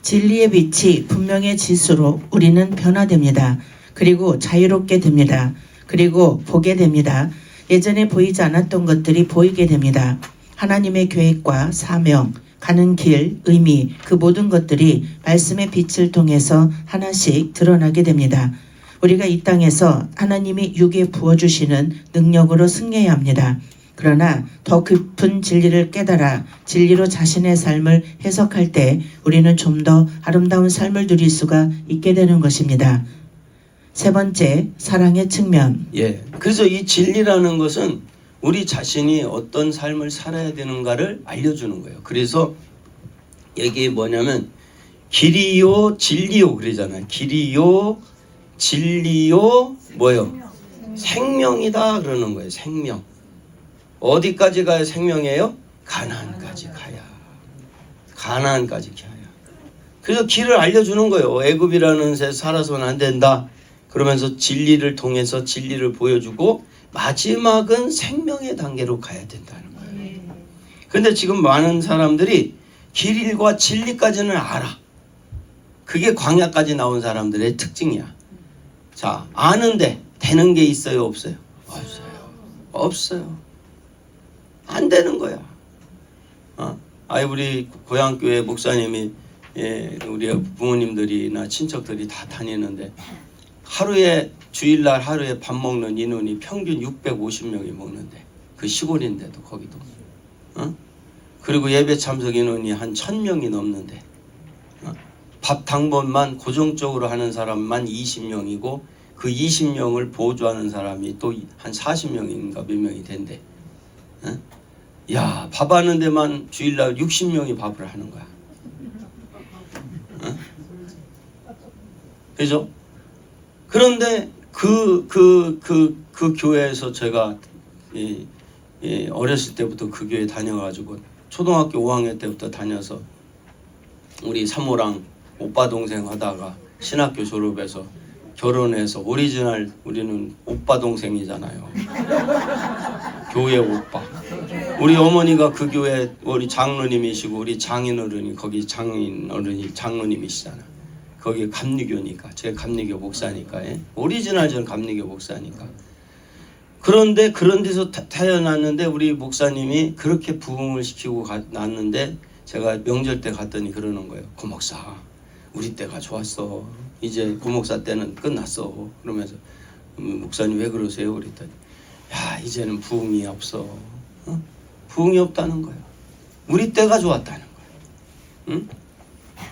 진리의 빛이 분명해질수록 우리는 변화됩니다. 그리고 자유롭게 됩니다. 그리고 보게 됩니다. 예전에 보이지 않았던 것들이 보이게 됩니다. 하나님의 계획과 사명, 가는 길, 의미, 그 모든 것들이 말씀의 빛을 통해서 하나씩 드러나게 됩니다. 우리가 이 땅에서 하나님이 육에 부어주시는 능력으로 승리해야 합니다. 그러나 더 깊은 진리를 깨달아 진리로 자신의 삶을 해석할 때 우리는 좀 더 아름다운 삶을 누릴 수가 있게 되는 것입니다. 세 번째, 사랑의 측면. 예. 그래서 이 진리라는 것은 우리 자신이 어떤 삶을 살아야 되는가를 알려주는 거예요. 그래서 이게 뭐냐면 길이요 진리요 그러잖아요. 길이요 진리요 뭐요? 생명이다 그러는 거예요. 생명. 어디까지 가야 생명이에요? 가나안까지 가야. 가나안까지 가야. 그래서 길을 알려주는 거예요. 애굽이라는 새 살아서는 안 된다. 그러면서 진리를 통해서 진리를 보여주고 마지막은 생명의 단계로 가야 된다는 거예요. 근데 지금 많은 사람들이 길과 진리까지는 알아. 그게 광야까지 나온 사람들의 특징이야. 자, 아는데 되는 게 있어요, 없어요? 없어요. 없어요. 안 되는 거야. 우리 고향교회 목사님이, 우리 부모님들이나 친척들이 다 다니는데 주일날 하루에 밥 먹는 인원이 평균 650명이 먹는데, 그 시골인데도 거기도. 그리고 예배 참석 인원이 한 1000명이 넘는데, 밥 당번만 고정적으로 하는 사람만 20명이고 그 20명을 보조하는 사람이 또 한 40명인가 몇 명이 된대. 야, 밥 하는 데만 주일날 60명이 밥을 하는 거야. 그죠? 그런데 그 교회에서 제가 어렸을 때부터 그 교회 다녀가지고 초등학교 5학년 때부터 다녀서 우리 사모랑 오빠 동생 하다가 신학교 졸업해서 결혼해서 오리지널 우리는 오빠 동생이잖아요. 교회 오빠. 우리 어머니가 그 교회 우리 장로님이시고 우리 장인어른이 거기 장인어른이 장로님이시잖아. 거기 감리교니까 제가 감리교 목사니까 오리지널 전 감리교 목사니까. 그런데 그런 데서 태어났는데 우리 목사님이 그렇게 부흥을 시키고 났는데 제가 명절 때 갔더니 그러는 거예요. 고 목사, 우리 때가 좋았어. 이제 고 목사 때는 끝났어. 그러면서 목사님 왜 그러세요? 그랬더니 야, 이제는 부흥이 없어. 부흥이 없다는 거예요. 우리 때가 좋았다는 거예요.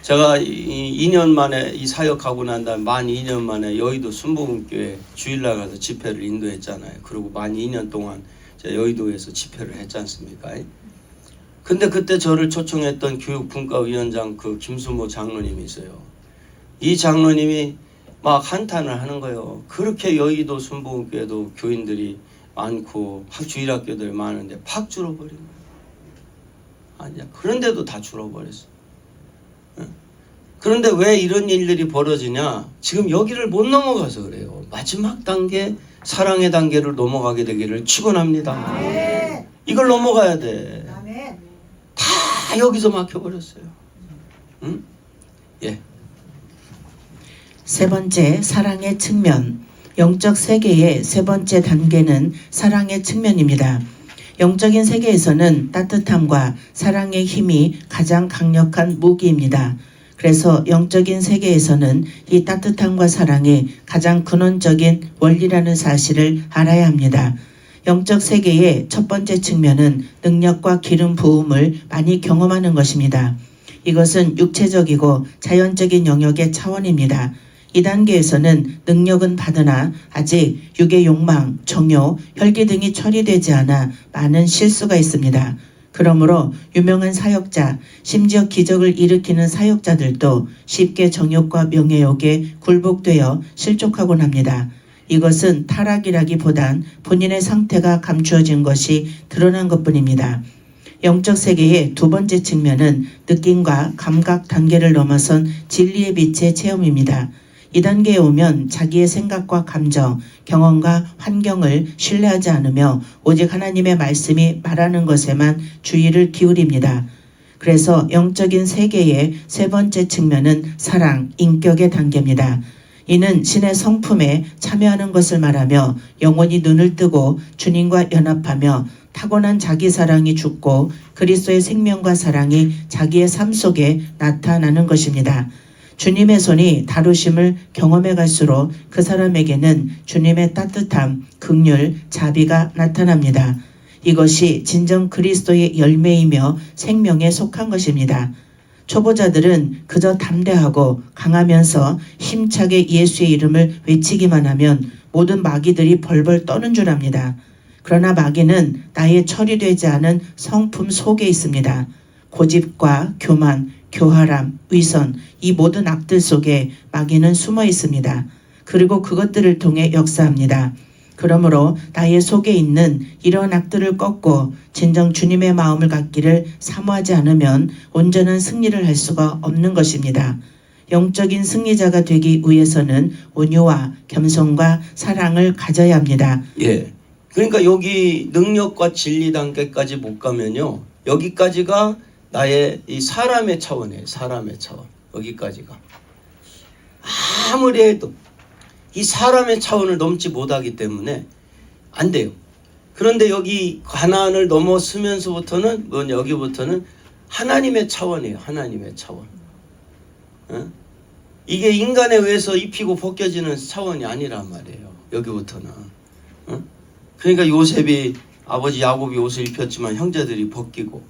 제가 2년 만에 이 사역하고 난 다음에 만 2년 만에 여의도 순복음교회 주일날 가서 집회를 인도했잖아요. 그리고 만 2년 동안 제가 여의도에서 집회를 했지 않습니까? 근데 그때 저를 초청했던 교육분과위원장 그 김수모 장로님이 있어요. 이 장로님이 막 한탄을 하는 거예요. 그렇게 여의도 순복음교회도 교인들이 많고 주일학교들 많은데 팍 줄어버린 거예요. 아니야. 그런데도 다 줄어버렸어. 그런데 왜 이런 일들이 벌어지냐? 지금 여기를 못 넘어가서 그래요. 마지막 단계, 사랑의 단계를 넘어가게 되기를 축원합니다. 이걸 넘어가야 돼. 다 여기서 막혀버렸어요. 응? 예. 세 번째, 사랑의 측면. 영적 세계의 세 번째 단계는 사랑의 측면입니다. 영적인 세계에서는 따뜻함과 사랑의 힘이 가장 강력한 무기입니다. 그래서 영적인 세계에서는 이 따뜻함과 사랑이 가장 근원적인 원리라는 사실을 알아야 합니다. 영적 세계의 첫 번째 측면은 능력과 기름 부음을 많이 경험하는 것입니다. 이것은 육체적이고 자연적인 영역의 차원입니다. 이 단계에서는 능력은 받으나 아직 육의 욕망, 정욕, 혈기 등이 처리되지 않아 많은 실수가 있습니다. 그러므로 유명한 사역자, 심지어 기적을 일으키는 사역자들도 쉽게 정욕과 명예욕에 굴복되어 실족하곤 합니다. 이것은 타락이라기보단 본인의 상태가 감추어진 것이 드러난 것뿐입니다. 영적 세계의 두 번째 측면은 느낌과 감각 단계를 넘어선 진리의 빛의 체험입니다. 이 단계에 오면 자기의 생각과 감정, 경험과 환경을 신뢰하지 않으며 오직 하나님의 말씀이 말하는 것에만 주의를 기울입니다. 그래서 영적인 세계의 세 번째 측면은 사랑, 인격의 단계입니다. 이는 신의 성품에 참여하는 것을 말하며 영원히 눈을 뜨고 주님과 연합하며 타고난 자기 사랑이 죽고 그리스도의 생명과 사랑이 자기의 삶 속에 나타나는 것입니다. 주님의 손이 다루심을 경험해 갈수록 그 사람에게는 주님의 따뜻함, 긍휼, 자비가 나타납니다. 이것이 진정 그리스도의 열매이며 생명에 속한 것입니다. 초보자들은 그저 담대하고 강하면서 힘차게 예수의 이름을 외치기만 하면 모든 마귀들이 벌벌 떠는 줄 압니다. 그러나 마귀는 나의 처리되지 않은 성품 속에 있습니다. 고집과 교만, 교활함, 위선, 이 모든 악들 속에 마귀는 숨어 있습니다. 그리고 그것들을 통해 역사합니다. 그러므로 나의 속에 있는 이런 악들을 꺾고 진정 주님의 마음을 갖기를 사모하지 않으면 온전한 승리를 할 수가 없는 것입니다. 영적인 승리자가 되기 위해서는 온유와 겸손과 사랑을 가져야 합니다. 예. 그러니까 여기 능력과 진리 단계까지 못 가면요. 여기까지가 나의 이 사람의 차원이에요. 사람의 차원. 여기까지가. 아무리 해도 이 사람의 차원을 넘지 못하기 때문에 안 돼요. 그런데 여기 가나안을 넘어서면서부터는 여기부터는 하나님의 차원이에요. 하나님의 차원. 어? 이게 인간에 의해서 입히고 벗겨지는 차원이 아니란 말이에요. 여기부터는. 어? 그러니까 요셉이 아버지 야곱이 옷을 입혔지만 형제들이 벗기고,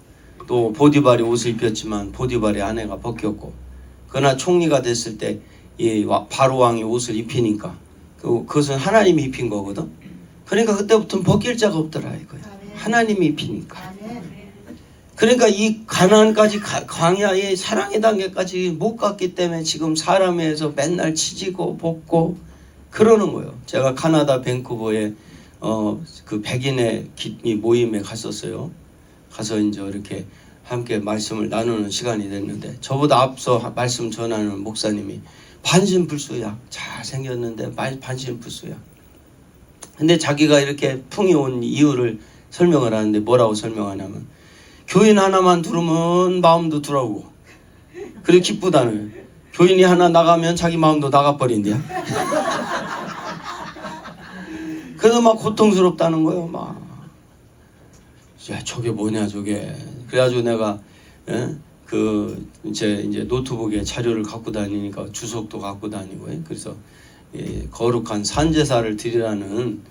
또 보디발이 옷을 입혔지만 보디발의 아내가 벗겼고, 그러나 총리가 됐을 때 이 바로 왕이 옷을 입히니까 그것은 하나님이 입힌 거거든. 그러니까 그때부터는 벗길 자가 없더라 이거야. 하나님이 입히니까. 그러니까 이 가나안까지 광야의 사랑의 단계까지 못 갔기 때문에 지금 사람에서 맨날 치지고 벗고 그러는 거예요. 제가 카나다 밴쿠버에 그 백인의 모임에 갔었어요. 가서 이제 이렇게 함께 말씀을 나누는 시간이 됐는데, 저보다 앞서 말씀 전하는 목사님이 반신불수야. 잘생겼는데 반신불수야. 근데 자기가 이렇게 풍이 온 이유를 설명을 하는데 뭐라고 설명하냐면, 교인 하나만 두르면 마음도 두라고. 그래 기쁘다는 거예요. 교인이 하나 나가면 자기 마음도 나가버린대요. 그래서 막 고통스럽다는 거예요. 막. 야, 저게 뭐냐 저게. 그래가지고 내가 이제 노트북에 자료를 갖고 다니니까 주석도 갖고 다니고, 그래서 거룩한 산제사를 드리라는,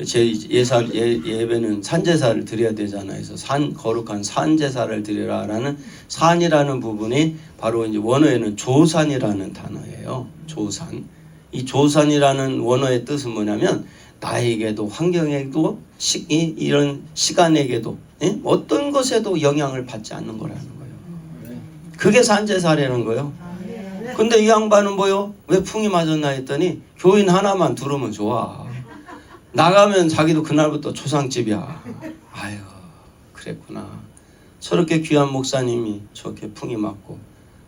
제 예배는 산제사를 드려야 되잖아요. 그래서 거룩한 산제사를 드리라라는 산이라는 부분이 바로 이제 원어에는 조산이라는 단어예요. 조산. 이 조산이라는 원어의 뜻은 뭐냐면, 나에게도 환경에도 이런 시간에게도 어떤 것에도 영향을 받지 않는 거라는 거예요. 그게 산제사라는 거예요. 근데 이 양반은 뭐요? 왜 풍이 맞았나 했더니 교인 하나만 두르면 좋아. 나가면 자기도 그날부터 초상집이야. 아유, 그랬구나. 저렇게 귀한 목사님이 저렇게 풍이 맞고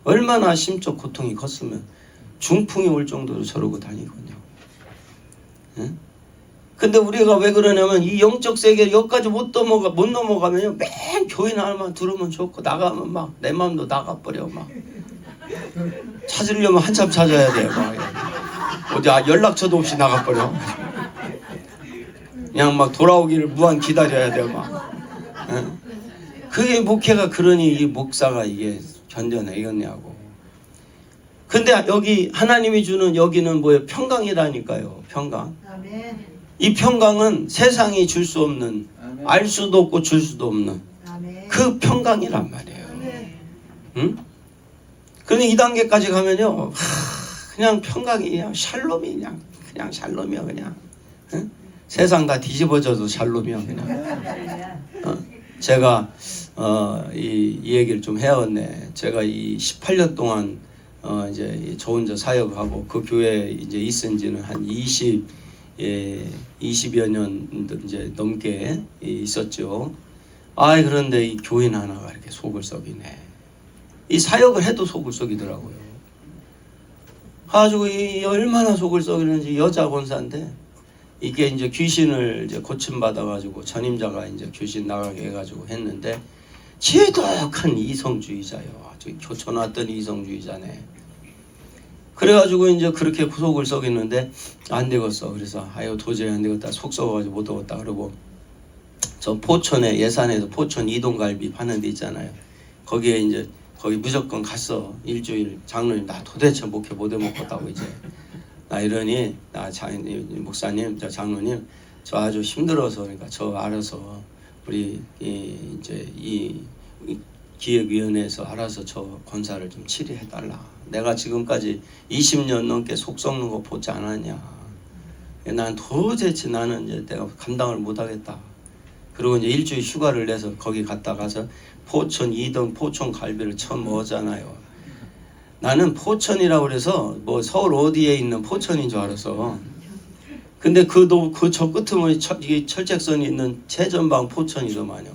얼마나 심적 고통이 컸으면 중풍이 올 정도로 저러고 다니거든요. 응? 근데 우리가 왜 그러냐면 이 영적 세계를 여기까지 못 넘어가면요, 맨 교인 하나만 들으면 좋고 나가면 막 내 마음도 나가버려. 막 찾으려면 한참 찾아야 돼요. 막 어디 연락처도 없이 나가버려. 그냥 막 돌아오기를 무한 기다려야 돼요. 막. 응? 그게 목회가 그러니 이 목사가 이게 견뎌내겠냐고. 근데 여기 하나님이 주는 여기는 뭐예요? 평강이라니까요. 평강. 아멘. 이 평강은 세상이 줄 수 없는, 알 수도 없고 줄 수도 없는 그 평강이란 말이에요. 응? 그런데 이 단계까지 가면요, 그냥 평강이 그냥 샬롬이 그냥 샬롬이야 그냥. 응? 세상 다 뒤집어져도 샬롬이야 그냥. 제가 이 얘기를 좀 해왔네. 제가 이 18년 동안 이제 저 혼자 사역하고 그 교회에 이제 있은지는 한 20여 년 이제 넘게 있었죠. 그런데 이 교인 하나가 이렇게 속을 썩이네. 이 사역을 해도 속을 썩이더라고요. 가지고 이 얼마나 속을 썩이는지. 여자 권사인데 이게 이제 귀신을 이제 고침 받아가지고 전임자가 이제 귀신 나가게 해가지고 했는데, 지독한 이성주의자요. 아주 교촌 왔던 이성주의자네. 그래가지고 이제 그렇게 속을 썩이는데 안 되겠어. 그래서 도저히 안 되겠다. 속 썩어가지고 못 오겠다. 그러고 저 포천에, 예산에서 포천 이동갈비 파는 데 있잖아요. 거기에 이제 거기 무조건 갔어. 일주일. 장로님, 나 도대체 목회 못 해먹겠다고 이제. 나 이러니, 목사님, 저 장로님, 저 아주 힘들어서, 그러니까 저 알아서 우리 이제 이 기획위원회에서 알아서 저 권사를 좀 치료해달라. 내가 지금까지 20년 넘게 속 썩는 거 보지 않았냐. 난 도대체 나는 이제 내가 감당을 못하겠다. 그리고 이제 일주일 휴가를 내서 거기 갔다 가서 포천 2등 포천 갈비를 처음 먹었잖아요. 나는 포천이라고 그래서 뭐 서울 어디에 있는 포천인 줄 알았어. 근데 그 저 끝에 이게 철책선이 있는 최전방 포천이더만요.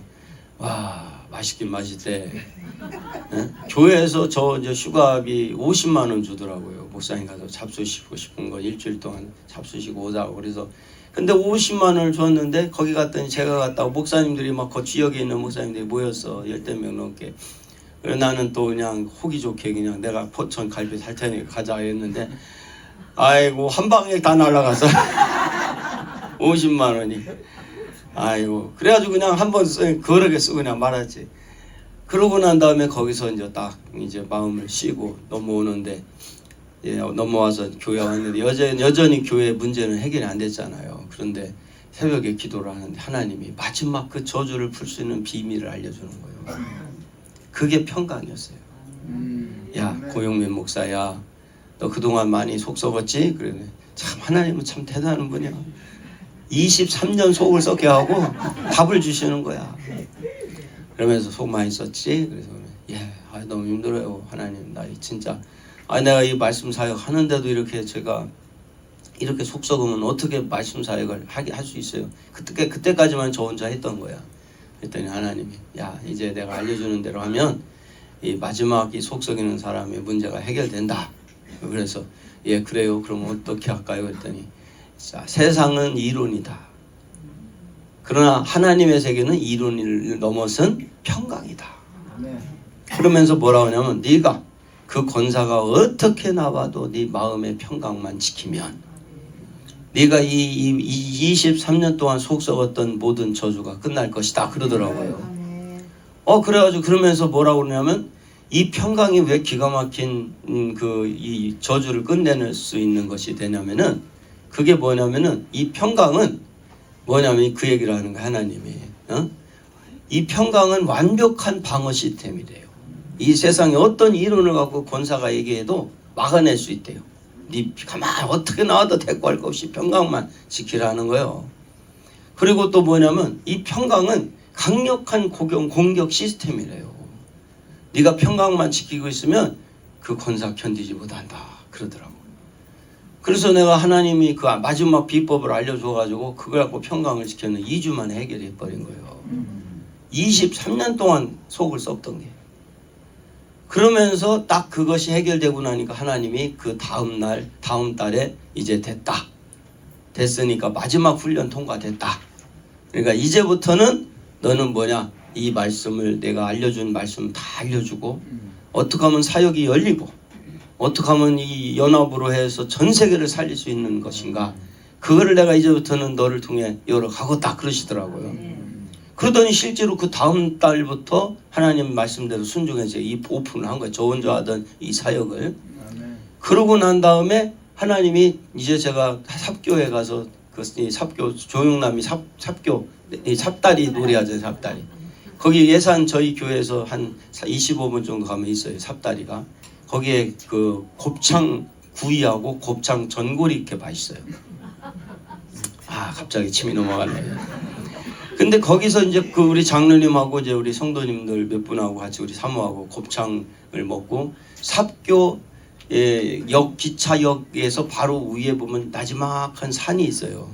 와, 맛있긴 맛있대. 네? 교회에서 저 이제 휴가비 50만 원 주더라고요. 목사님 가서 잡수시고 싶은 거 일주일 동안 잡수시고 오자고. 그래서 근데 50만 원을 줬는데 거기 갔더니 제가 갔다고 목사님들이 막 그 지역에 있는 목사님들이 모였어. 10명 넘게. 그래서 나는 또 그냥 호기 좋게 그냥 내가 포천 갈비 살 테니까 가자 했는데 아이고 한 방에 다 날라가서 50만 원이. 아이고 그래가지고 그냥 한번 거르게 쓰고 그냥 말았지. 그러고 난 다음에 거기서 이제 딱 이제 마음을 쉬고 넘어오는데 예, 넘어와서 교회 왔는데 여전히 교회 문제는 해결이 안 됐잖아요. 그런데 새벽에 기도를 하는데 하나님이 마지막 그 저주를 풀 수 있는 비밀을 알려주는 거예요. 그게 평강이었어요. 야 고용민 목사야, 너 그동안 많이 속 썩었지? 그래. 참 하나님은 참 대단한 분이야. 23년 속을 썩게 하고 답을 주시는 거야. 그러면서 속 많이 썼지? 그래서 예, 너무 힘들어요 하나님. 나 진짜 내가 이 말씀 사역 하는데도 이렇게 제가 이렇게 속 썩으면 어떻게 말씀 사역을 할 수 있어요? 그때까지만 저 혼자 했던 거야. 그랬더니 하나님이 야 이제 내가 알려주는 대로 하면 이 마지막 이 속 썩이는 사람의 문제가 해결된다. 그래서 예 그래요. 그럼 어떻게 할까요? 그랬더니 자, 세상은 이론이다. 그러나 하나님의 세계는 이론을 넘어선 평강이다. 그러면서 뭐라고 하냐면 네가 그 권사가 어떻게 나와도 네 마음의 평강만 지키면 네가 이 23년 동안 속 썩었던 모든 저주가 끝날 것이다 그러더라고요. 그래가지고 그러면서 뭐라고 그러냐면 이 평강이 왜 기가 막힌 이 저주를 끝내낼 수 있는 것이 되냐면은 그게 뭐냐면은 이 평강은 뭐냐면 그 얘기를 하는 거야 하나님이. 이 평강은 완벽한 방어 시스템이래요. 이 세상에 어떤 이론을 갖고 권사가 얘기해도 막아낼 수 있대요. 네 가만 어떻게 나와도 대꾸할 것 없이 평강만 지키라는 거예요. 그리고 또 뭐냐면 이 평강은 강력한 공격 시스템이래요. 네가 평강만 지키고 있으면 그 권사 견디지 못한다 그러더라고. 그래서 내가 하나님이 그 마지막 비법을 알려줘가지고 그걸 갖고 평강을 지켰는데 2주 만에 해결해 버린 거예요. 23년 동안 속을 썩던 게. 그러면서 딱 그것이 해결되고 나니까 하나님이 그 다음 달에 이제 됐으니까 마지막 훈련 통과됐다. 그러니까 이제부터는 너는 뭐냐 이 말씀을 내가 알려준 말씀 다 알려주고 어떻게 하면 사역이 열리고 어떻게 하면 이 연합으로 해서 전 세계를 살릴 수 있는 것인가 그거를 내가 이제부터는 너를 통해 열어가겠다 그러시더라고요. 그러더니 실제로 그 다음 달부터 하나님 말씀대로 순종해서 이 오픈을 한 거예요. 저 혼자 하던 이 사역을. 그러고 난 다음에 하나님이 이제 제가 삽교에 가서 그 삽교 조용남이 삽교 이 삽다리 노래하잖아요. 삽다리. 거기 예산 저희 교회에서 한 25분 정도 가면 있어요. 삽다리가. 거기에 그 곱창 구이하고 곱창 전골이 이렇게 맛있어요. 갑자기 침이 넘어가네요. 근데 거기서 이제 그 우리 장로님하고 이제 우리 성도님들 몇 분하고 같이 우리 사모하고 곱창을 먹고 삽교 기차역에서 바로 위에 보면 나지막한 산이 있어요.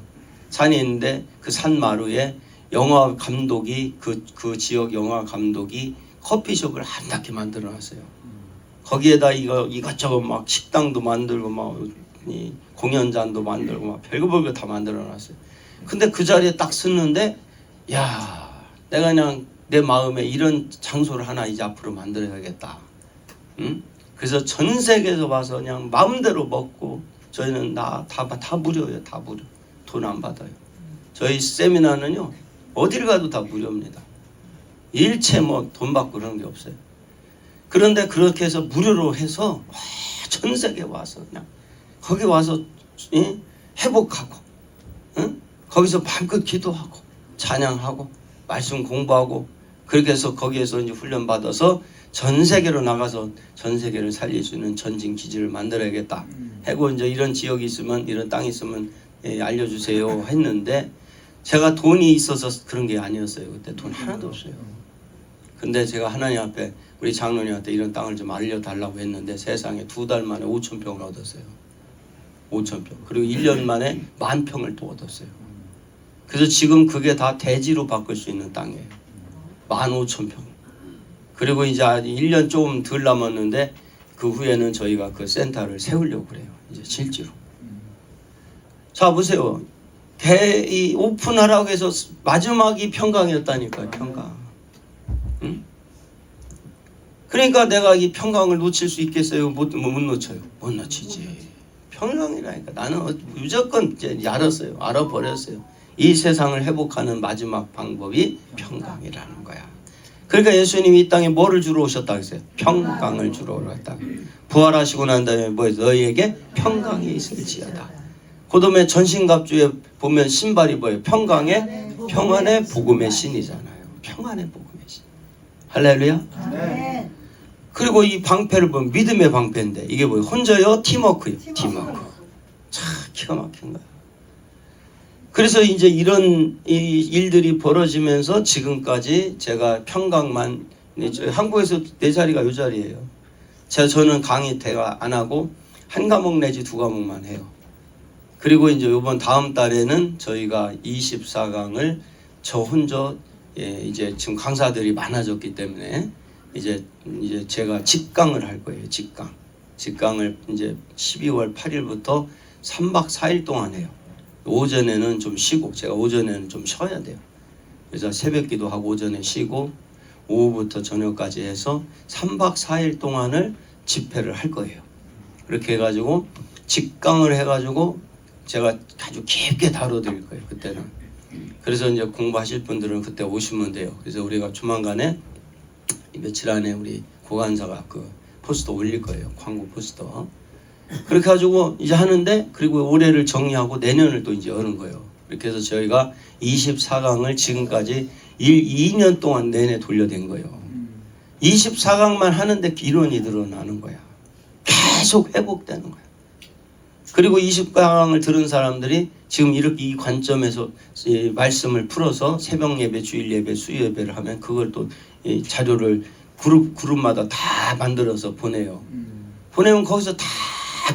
산이 있는데 그 산 마루에 영화 감독이 그 지역 영화 감독이 커피숍을 한답게 만들어 놨어요. 거기에다 이것저것 막 식당도 만들고 막 공연장도 만들고 막 별거 다 만들어 놨어요. 근데 그 자리에 딱 섰는데 야, 내가 그냥 내 마음에 이런 장소를 하나 이제 앞으로 만들어야겠다. 응? 그래서 전 세계에서 와서 그냥 마음대로 먹고 저희는 다 무료예요. 다 무료. 돈 안 받아요. 저희 세미나는요. 어디를 가도 다 무료입니다. 일체 뭐 돈 받고 그런 게 없어요. 그런데 그렇게 해서 무료로 해서 전 세계 와서 그냥 거기 와서 회복하고 거기서 마음껏 기도하고 찬양하고 말씀 공부하고 그렇게 해서 거기에서 이제 훈련 받아서 전 세계로 나가서 전 세계를 살릴 수 있는 전진 기지를 만들어야겠다 하고 이제 이런 지역이 있으면 이런 땅이 있으면 알려주세요 했는데 제가 돈이 있어서 그런 게 아니었어요. 그때 돈 하나도 없어요. 근데 제가 하나님 앞에 우리 장로님한테 이런 땅을 좀 알려달라고 했는데 세상에 2달 만에 5,000평을 얻었어요. 5,000평. 그리고 1년 만에 10,000평을 또 얻었어요. 그래서 지금 그게 다 대지로 바꿀 수 있는 땅이에요. 15,000평. 그리고 이제 1년 조금 덜 남았는데 그 후에는 저희가 그 센터를 세우려고 그래요. 이제 실제로. 자 보세요. 이 오픈하라고 해서 마지막이 평강이었다니까요. 평강. 응? 그러니까 내가 이 평강을 놓칠 수 있겠어요? 못 놓쳐요. 못 놓치지. 평강이라니까. 나는 무조건 이제 알았어요. 알아버렸어요. 이 세상을 회복하는 마지막 방법이 평강이라는 거야. 그러니까 예수님이 이 땅에 뭐를 주러 오셨다고 했어요? 평강을 주러 오셨다. 부활하시고 난 다음에 뭐예요? 너희에게 평강이 있을지어다. 그다음에 전신갑주에 보면 신발이 뭐예요? 평안의 복음의 신이잖아요. 평안의 복음의 신. 할렐루야. 네. 그리고 이 방패를 보면 믿음의 방패인데 이게 뭐예요? 혼자요? 팀워크요. 팀워크. 참 기가 막힌 거야. 그래서 이제 이런 이 일들이 벌어지면서 지금까지 제가 평강만 한국에서 내 자리가 이 자리예요. 저는 강의 대화 안 하고 한 과목 내지 두 과목만 해요. 그리고 이제 이번 다음 달에는 저희가 24강을 저 혼자 이제 지금 강사들이 많아졌기 때문에 이제 제가 직강을 할 거예요. 직강을 이제 12월 8일부터 3박 4일 동안 해요. 오전에는 좀 쉬고 제가 오전에는 좀 쉬어야 돼요. 그래서 새벽기도 하고 오전에 쉬고 오후부터 저녁까지 해서 3박 4일 동안을 집회를 할 거예요. 그렇게 해가지고 직강을 해가지고 제가 아주 깊게 다뤄드릴 거예요. 그때는. 그래서 이제 공부하실 분들은 그때 오시면 돼요. 그래서 우리가 조만간에 며칠 안에 우리 고관사가 그 포스터 올릴 거예요. 광고 포스터. 그렇게 가지고 이제 하는데 그리고 올해를 정리하고 내년을 또 이제 여는 거예요. 이렇게 해서 저희가 24강을 지금까지 2년 동안 내내 돌려댄 거예요. 24강만 하는데 이론이 늘어나는 거야. 계속 회복되는 거야. 그리고 20강을 들은 사람들이 지금 이렇게 이 관점에서 이 말씀을 풀어서 새벽 예배, 주일 예배, 수요 예배를 하면 그걸 또 이 자료를 그룹마다 다 만들어서 보내요. 보내면 거기서 다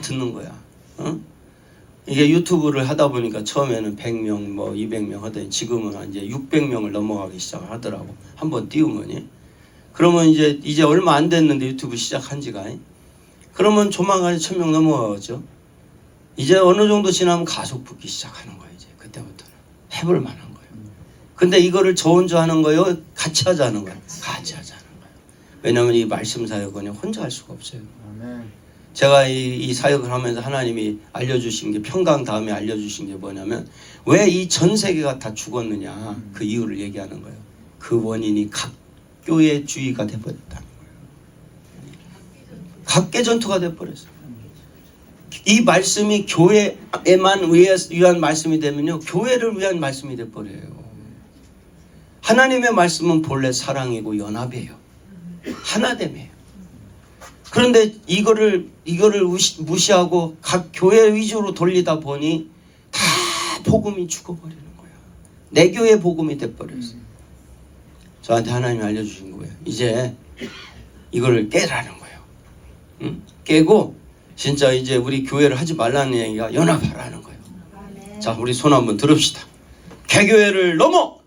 듣는 거야. 어? 이게 유튜브를 하다 보니까 처음에는 100명, 뭐 200명 하더니 지금은 이제 600명을 넘어가기 시작하더라고. 한번 띄우면이. 그러면 이제 얼마 안 됐는데 유튜브 시작한 지가. 그러면 조만간에 1000명 넘어가죠. 이제 어느 정도 지나면 가속 붙기 시작하는 거예요. 이제 그때부터는 해볼 만한 거예요. 근데 이거를 저 혼자 하는 거예요? 같이 하자는 거예요? 같이 하자는 거예요. 왜냐하면 이 말씀 사역은 혼자 할 수가 없어요. 제가 이 사역을 하면서 하나님이 알려주신 게 평강 다음에 알려주신 게 뭐냐면 왜 이 전 세계가 다 죽었느냐 그 이유를 얘기하는 거예요. 그 원인이 각교의주의가 돼버렸다는 거예요. 각계 전투가 돼버렸어요. 이 말씀이 교회에만 위한 말씀이 되면요 교회를 위한 말씀이 돼버려요. 하나님의 말씀은 본래 사랑이고 연합이에요. 하나됨이에요. 그런데 이거를 무시하고 각 교회 위주로 돌리다 보니 다 복음이 죽어버리는 거야. 내 교회 복음이 돼버렸어요. 저한테 하나님이 알려주신 거예요. 이제 이거를 깨라는 거예요. 응? 깨고 진짜 이제 우리 교회를 하지 말라는 얘기가 연합하라는 거예요. 자, 우리 손 한번 들읍시다. 개교회를 넘어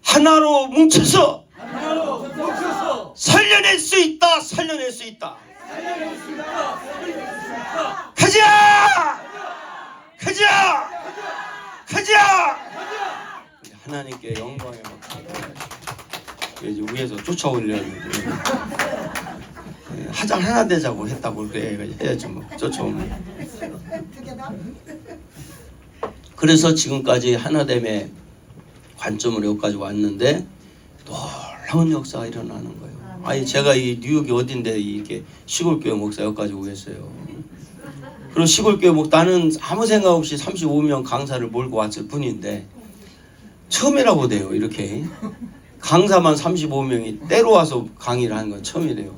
하나로 뭉쳐서 살려낼 수 있다. 살려낼 수 있다. 가자! 가자! 가자! 하나님께 영광의 박수. 이제 위에서 쫓아오려는데 하장 하나 되자고 했다고 그래 해야지 뭐 쫓아오면. 그래서 지금까지 하나됨의 관점으로 여기까지 왔는데 놀라운 역사가 일어나는 거예요. 아니 제가 이 뉴욕이 어딘데 이렇게 시골교회 목사 여기까지 오겠어요. 그리고 시골교회 나는 아무 생각 없이 35명 강사를 몰고 왔을 뿐인데 처음이라고 돼요. 이렇게 강사만 35명이 때로 와서 강의를 하는 건 처음이래요.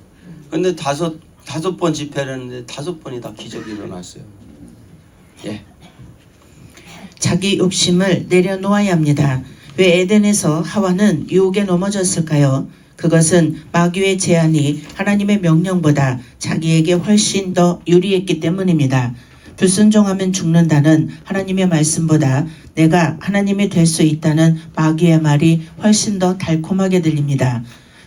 근데 다섯 번 집회를 했는데 5번이 다 기적이 일어났어요. 예. 자기 욕심을 내려놓아야 합니다. 왜 에덴에서 하와는 유혹에 넘어졌을까요? 그것은 마귀의 제안이 하나님의 명령보다 자기에게 훨씬 더 유리했기 때문입니다. 불순종하면 죽는다는 하나님의 말씀보다 내가 하나님이 될 수 있다는 마귀의 말이 훨씬 더 달콤하게 들립니다.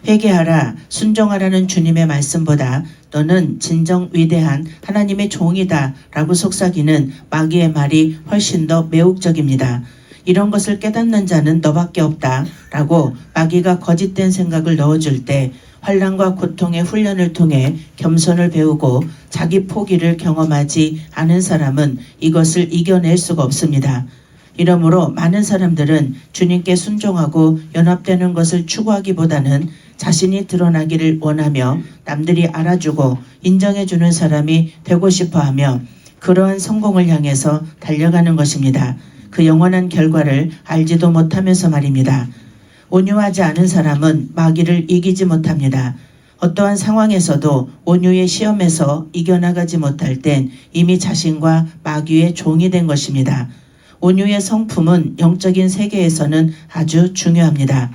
회개하라, 순종하라는 주님의 말씀보다 너는 진정 위대한 하나님의 종이다 라고 속삭이는 마귀의 말이 훨씬 더 매혹적입니다. 이런 것을 깨닫는 자는 너밖에 없다 라고 마귀가 거짓된 생각을 넣어줄 때 환난과 고통의 훈련을 통해 겸손을 배우고 자기 포기를 경험하지 않은 사람은 이것을 이겨낼 수가 없습니다. 이러므로 많은 사람들은 주님께 순종하고 연합되는 것을 추구하기보다는 자신이 드러나기를 원하며 남들이 알아주고 인정해주는 사람이 되고 싶어하며 그러한 성공을 향해서 달려가는 것입니다. 그 영원한 결과를 알지도 못하면서 말입니다. 온유하지 않은 사람은 마귀를 이기지 못합니다. 어떠한 상황에서도 온유의 시험에서 이겨나가지 못할 땐 이미 자신과 마귀의 종이 된 것입니다. 온유의 성품은 영적인 세계에서는 아주 중요합니다.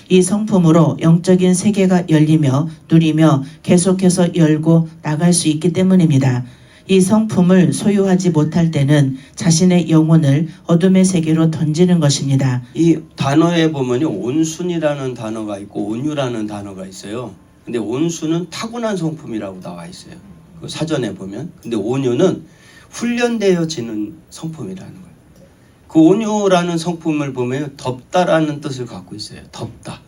이 성품으로 영적인 세계가 열리며 누리며 계속해서 열고 나갈 수 있기 때문입니다. 이 성품을 소유하지 못할 때는 자신의 영혼을 어둠의 세계로 던지는 것입니다. 이 단어에 보면요, 온순이라는 단어가 있고 온유라는 단어가 있어요. 근데 온순은 타고난 성품이라고 나와 있어요. 그 사전에 보면. 근데 온유는 훈련되어지는 성품이라는 거예요. 그 온유라는 성품을 보면 덥다라는 뜻을 갖고 있어요. 덥다.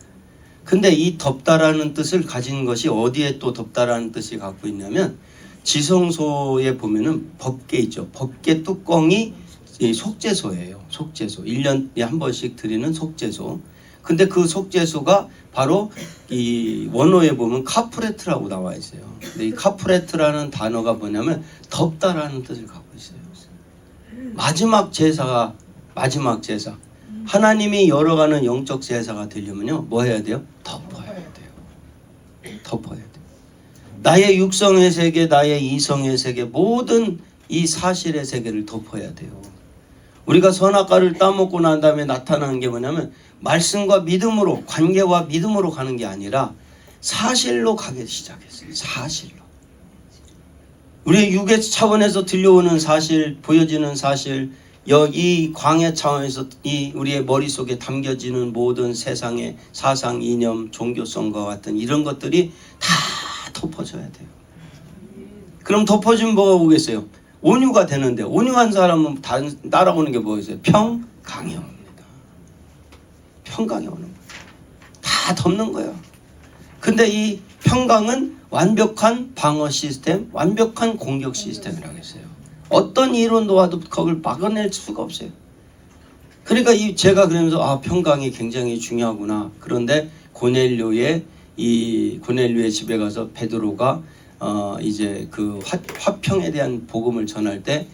근데 이 덥다라는 뜻을 가진 것이 어디에 또 덥다라는 뜻이 갖고 있냐면 지성소에 보면은 법계 있죠. 법계 뚜껑이 이 속죄소예요. 속죄소. 1년에 한 번씩 드리는 속죄소. 근데 그 속죄소가 바로 이 원어에 보면 카프레트라고 나와 있어요. 근데 이 카프레트라는 단어가 뭐냐면 덥다라는 뜻을 갖고 있어요. 마지막 제사. 하나님이 열어가는 영적 제사가 되려면요. 뭐 해야 돼요? 덮어야 돼요. 덮어야 돼요. 나의 육성의 세계, 나의 이성의 세계, 모든 이 사실의 세계를 덮어야 돼요. 우리가 선악과를 따먹고 난 다음에 나타나는 게 뭐냐면 말씀과 믿음으로, 관계와 믿음으로 가는 게 아니라 사실로 가기 시작했어요. 사실로. 우리의 육의 차원에서 들려오는 사실, 보여지는 사실, 이 광야 차원에서 이 우리의 머릿속에 담겨지는 모든 세상의 사상, 이념, 종교성과 같은 이런 것들이 다 덮어져야 돼요. 그럼 덮어지면 뭐가 오겠어요? 온유가 되는데 온유한 사람은 따라오는 게 뭐겠어요? 평강이 옵니다. 평강이 오는 거예요. 다 덮는 거예요. 근데 이 평강은 완벽한 방어 시스템, 완벽한 공격 시스템이라고 했어요. 어떤 이론 놓아도 그걸 막아낼 수가 없어요. 그러니까 제가 그러면서 평강이 굉장히 중요하구나. 그런데 고넬료의 집에 가서 베드로가 이제 그 화평에 대한 복음을 전할 때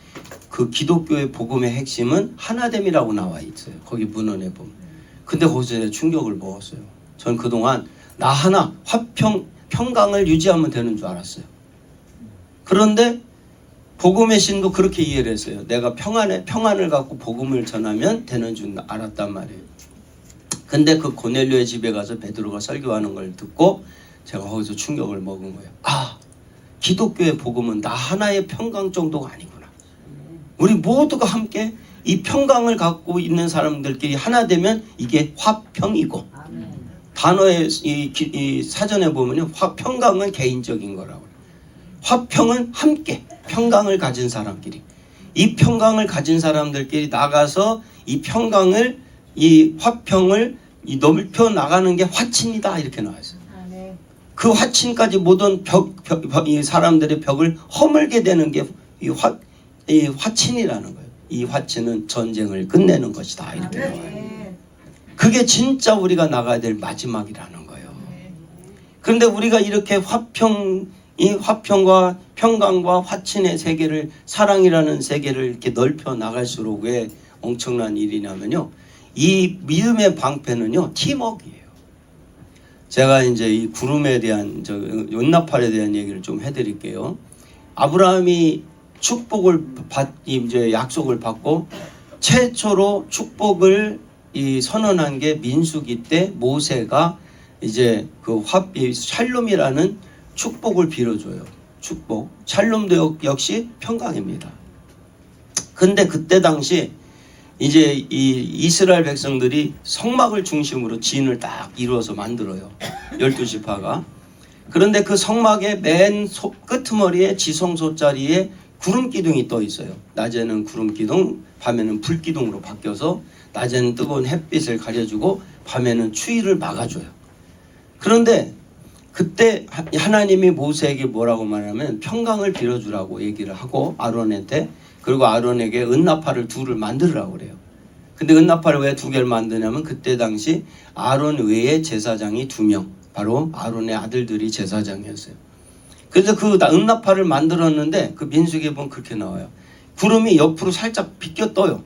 그 기독교의 복음의 핵심은 하나됨이라고 나와 있어요. 거기 문헌에 보면. 근데 거기서 제가 충격을 먹었어요. 전 그동안 나 하나 평강을 유지하면 되는 줄 알았어요. 그런데 복음의 신도 그렇게 이해를 했어요. 내가 평안을 갖고 복음을 전하면 되는 줄 알았단 말이에요. 근데 그 고넬료의 집에 가서 베드로가 설교하는 걸 듣고 제가 거기서 충격을 먹은 거예요. 기독교의 복음은 나 하나의 평강 정도가 아니구나. 우리 모두가 함께 이 평강을 갖고 있는 사람들끼리 하나 되면 이게 화평이고, 단어의 이 사전에 보면요, 평강은 개인적인 거라고. 화평은 함께 평강을 가진 사람끼리, 이 평강을 가진 사람들끼리 나가서 이 평강을, 이 화평을 넓혀 나가는 게 화친이다 이렇게 나와 있어요. 그 화친까지 모든 이 사람들의 벽을 허물게 되는 게 이 화친이라는 거예요. 이 화친은 전쟁을 끝내는 것이다 이렇게 나와요. 그게 진짜 우리가 나가야 될 마지막이라는 거예요. 그런데 우리가 이렇게 이 화평과 평강과 화친의 세계를, 사랑이라는 세계를 이렇게 넓혀 나갈수록 왜 엄청난 일이냐면요, 이 믿음의 방패는요 팀워크예요. 제가 이제 이 구름에 대한 연나팔에 대한 얘기를 좀 해드릴게요. 아브라함이 축복을 이제 약속을 받고 최초로 축복을 선언한 게 민수기 때 모세가 이제 그 샬롬이라는 축복을 빌어줘요. 샬롬도 역시 평강입니다. 근데 그때 당시 이제 이 이스라엘 백성들이 성막을 중심으로 진을 딱 이루어서 만들어요. 12지파가. 그런데 그 성막의 맨 끄트머리에 지성소 자리에 구름 기둥이 떠 있어요. 낮에는 구름 기둥, 밤에는 불 기둥으로 바뀌어서 낮에는 뜨거운 햇빛을 가려주고 밤에는 추위를 막아줘요. 그런데 그때 하나님이 모세에게 뭐라고 말하면 평강을 빌어주라고 얘기를 하고 아론한테, 그리고 아론에게 은나팔을 둘을 만들으라고 그래요. 근데 은나팔을 왜 두 개를 만드냐면 그때 당시 아론 외에 제사장이 2명, 바로 아론의 아들들이 제사장이었어요. 그래서 그 은나팔을 만들었는데 그 민수기에 보면 그렇게 나와요. 구름이 옆으로 살짝 비껴 떠요.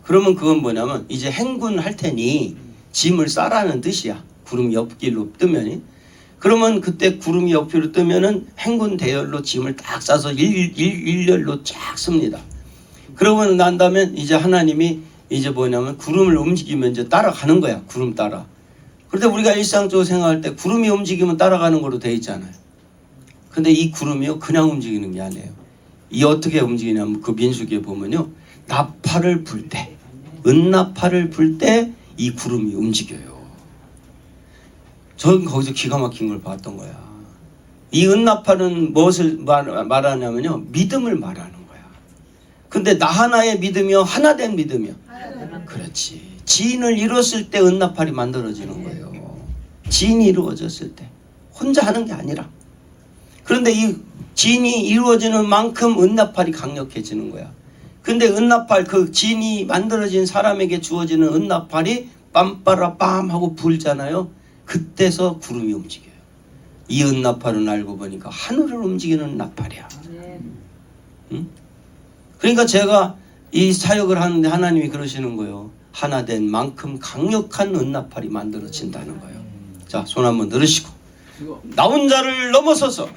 그러면 그건 뭐냐면 이제 행군할 테니 짐을 싸라는 뜻이야. 구름이 옆길로 뜨면. 그러면 그때 구름이 옆으로 뜨면은 행군 대열로 짐을 딱 싸서 일렬로 쫙 씁니다. 그러고 난 다음에 이제 하나님이 이제 뭐냐면 구름을 움직이면 이제 따라가는 거야. 구름 따라. 그런데 우리가 일상적으로 생각할 때 구름이 움직이면 따라가는 거로 돼 있잖아요. 근데 이 구름이요 그냥 움직이는 게 아니에요. 이 어떻게 움직이냐면 그 민수기에 보면요, 나팔을 불 때, 은나팔을 불 때 이 구름이 움직여요. 저는 거기서 기가 막힌 걸 봤던 거야. 이 은나팔은 무엇을 말하냐면요, 믿음을 말하는 거야. 근데 나 하나의 믿음이요, 하나 된 믿음이요. 그렇지. 지인을 이뤘을 때 은나팔이 만들어지는 거예요. 지인이 이루어졌을 때, 혼자 하는 게 아니라. 그런데 이 진이 이루어지는 만큼 은나팔이 강력해지는 거야. 근데 은나팔, 그 진이 만들어진 사람에게 주어지는 은나팔이 빰빠라빰 하고 불잖아요. 그때서 구름이 움직여요. 이 은나팔은 알고 보니까 하늘을 움직이는 은나팔이야. 응? 그러니까 제가 이 사역을 하는데 하나님이 그러시는 거예요. 하나 된 만큼 강력한 은나팔이 만들어진다는 거예요. 자, 손 한번 들으시고. 나 혼자를 넘어서서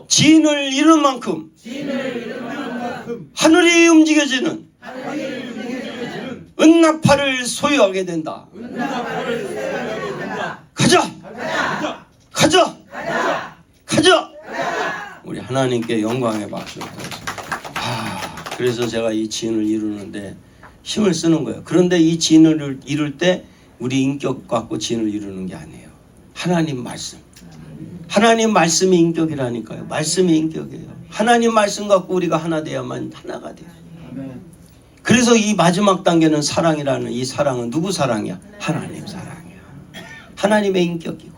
지인을 이룬 만큼 하늘이 움직여지는 은나팔을 소유하게 된다. 가자! 가자! 가자! 우리 하나님께 영광의 박수. 그래서 제가 이 지인을 이루는데 힘을 쓰는 거예요. 그런데 이 지인을 이룰 때 우리 인격 갖고 지인을 이루는 게 아니에요. 하나님 말씀. 하나님 말씀이 인격이라니까요. 말씀이 인격이에요. 하나님 말씀 갖고 우리가 하나 돼야만 하나가 돼요. 그래서 이 마지막 단계는 사랑이라는, 이 사랑은 누구 사랑이야? 하나님 사랑이야. 하나님의 인격이고,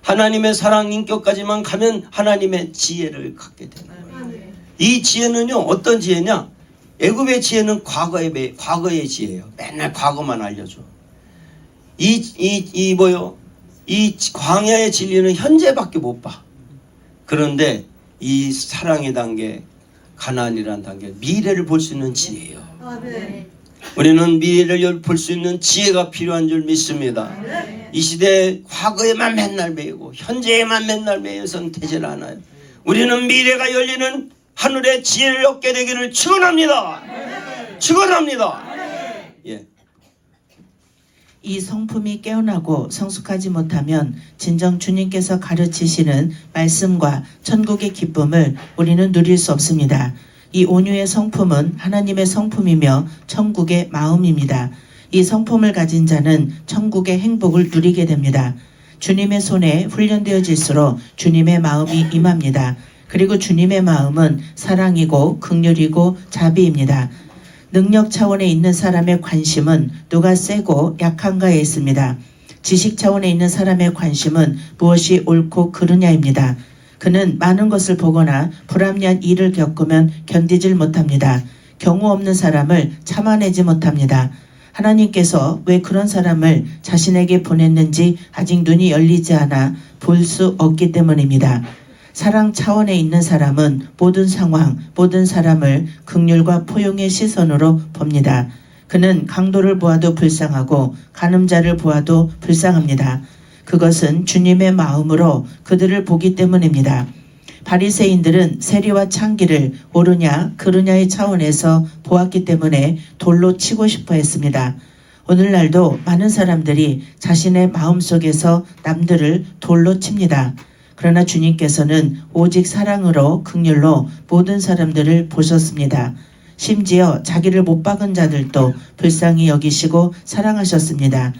하나님의 사랑 인격까지만 가면 하나님의 지혜를 갖게 되는 거예요. 이 지혜는요, 어떤 지혜냐? 애굽의 지혜는 과거의 지혜예요. 맨날 과거만 알려줘. 이 광야의 진리는 현재밖에 못 봐. 그런데 이 사랑의 단계, 가나안이라는 단계, 미래를 볼 수 있는 지혜예요. 우리는 미래를 볼 수 있는 지혜가 필요한 줄 믿습니다. 이 시대에 과거에만 맨날 배우고 현재에만 맨날 배워서는 되질 않아요. 우리는 미래가 열리는 하늘의 지혜를 얻게 되기를 축원합니다. 축원합니다. 예. 이 성품이 깨어나고 성숙하지 못하면 진정 주님께서 가르치시는 말씀과 천국의 기쁨을 우리는 누릴 수 없습니다. 이 온유의 성품은 하나님의 성품이며 천국의 마음입니다. 이 성품을 가진 자는 천국의 행복을 누리게 됩니다. 주님의 손에 훈련되어질수록 주님의 마음이 임합니다. 그리고 주님의 마음은 사랑이고 긍휼이고 자비입니다. 능력 차원에 있는 사람의 관심은 누가 세고 약한가에 있습니다. 지식 차원에 있는 사람의 관심은 무엇이 옳고 그르냐입니다. 그는 많은 것을 보거나 불합리한 일을 겪으면 견디질 못합니다. 경우 없는 사람을 참아내지 못합니다. 하나님께서 왜 그런 사람을 자신에게 보냈는지 아직 눈이 열리지 않아 볼 수 없기 때문입니다. 사랑 차원에 있는 사람은 모든 상황, 모든 사람을 긍휼과 포용의 시선으로 봅니다. 그는 강도를 보아도 불쌍하고 간음자를 보아도 불쌍합니다. 그것은 주님의 마음으로 그들을 보기 때문입니다. 바리새인들은 세리와 창기를 옳으냐 그르냐의 차원에서 보았기 때문에 돌로 치고 싶어 했습니다. 오늘날도 많은 사람들이 자신의 마음속에서 남들을 돌로 칩니다. 그러나 주님께서는 오직 사랑으로 긍휼로 모든 사람들을 보셨습니다. 심지어 자기를 못 박은 자들도 불쌍히 여기시고 사랑하셨습니다.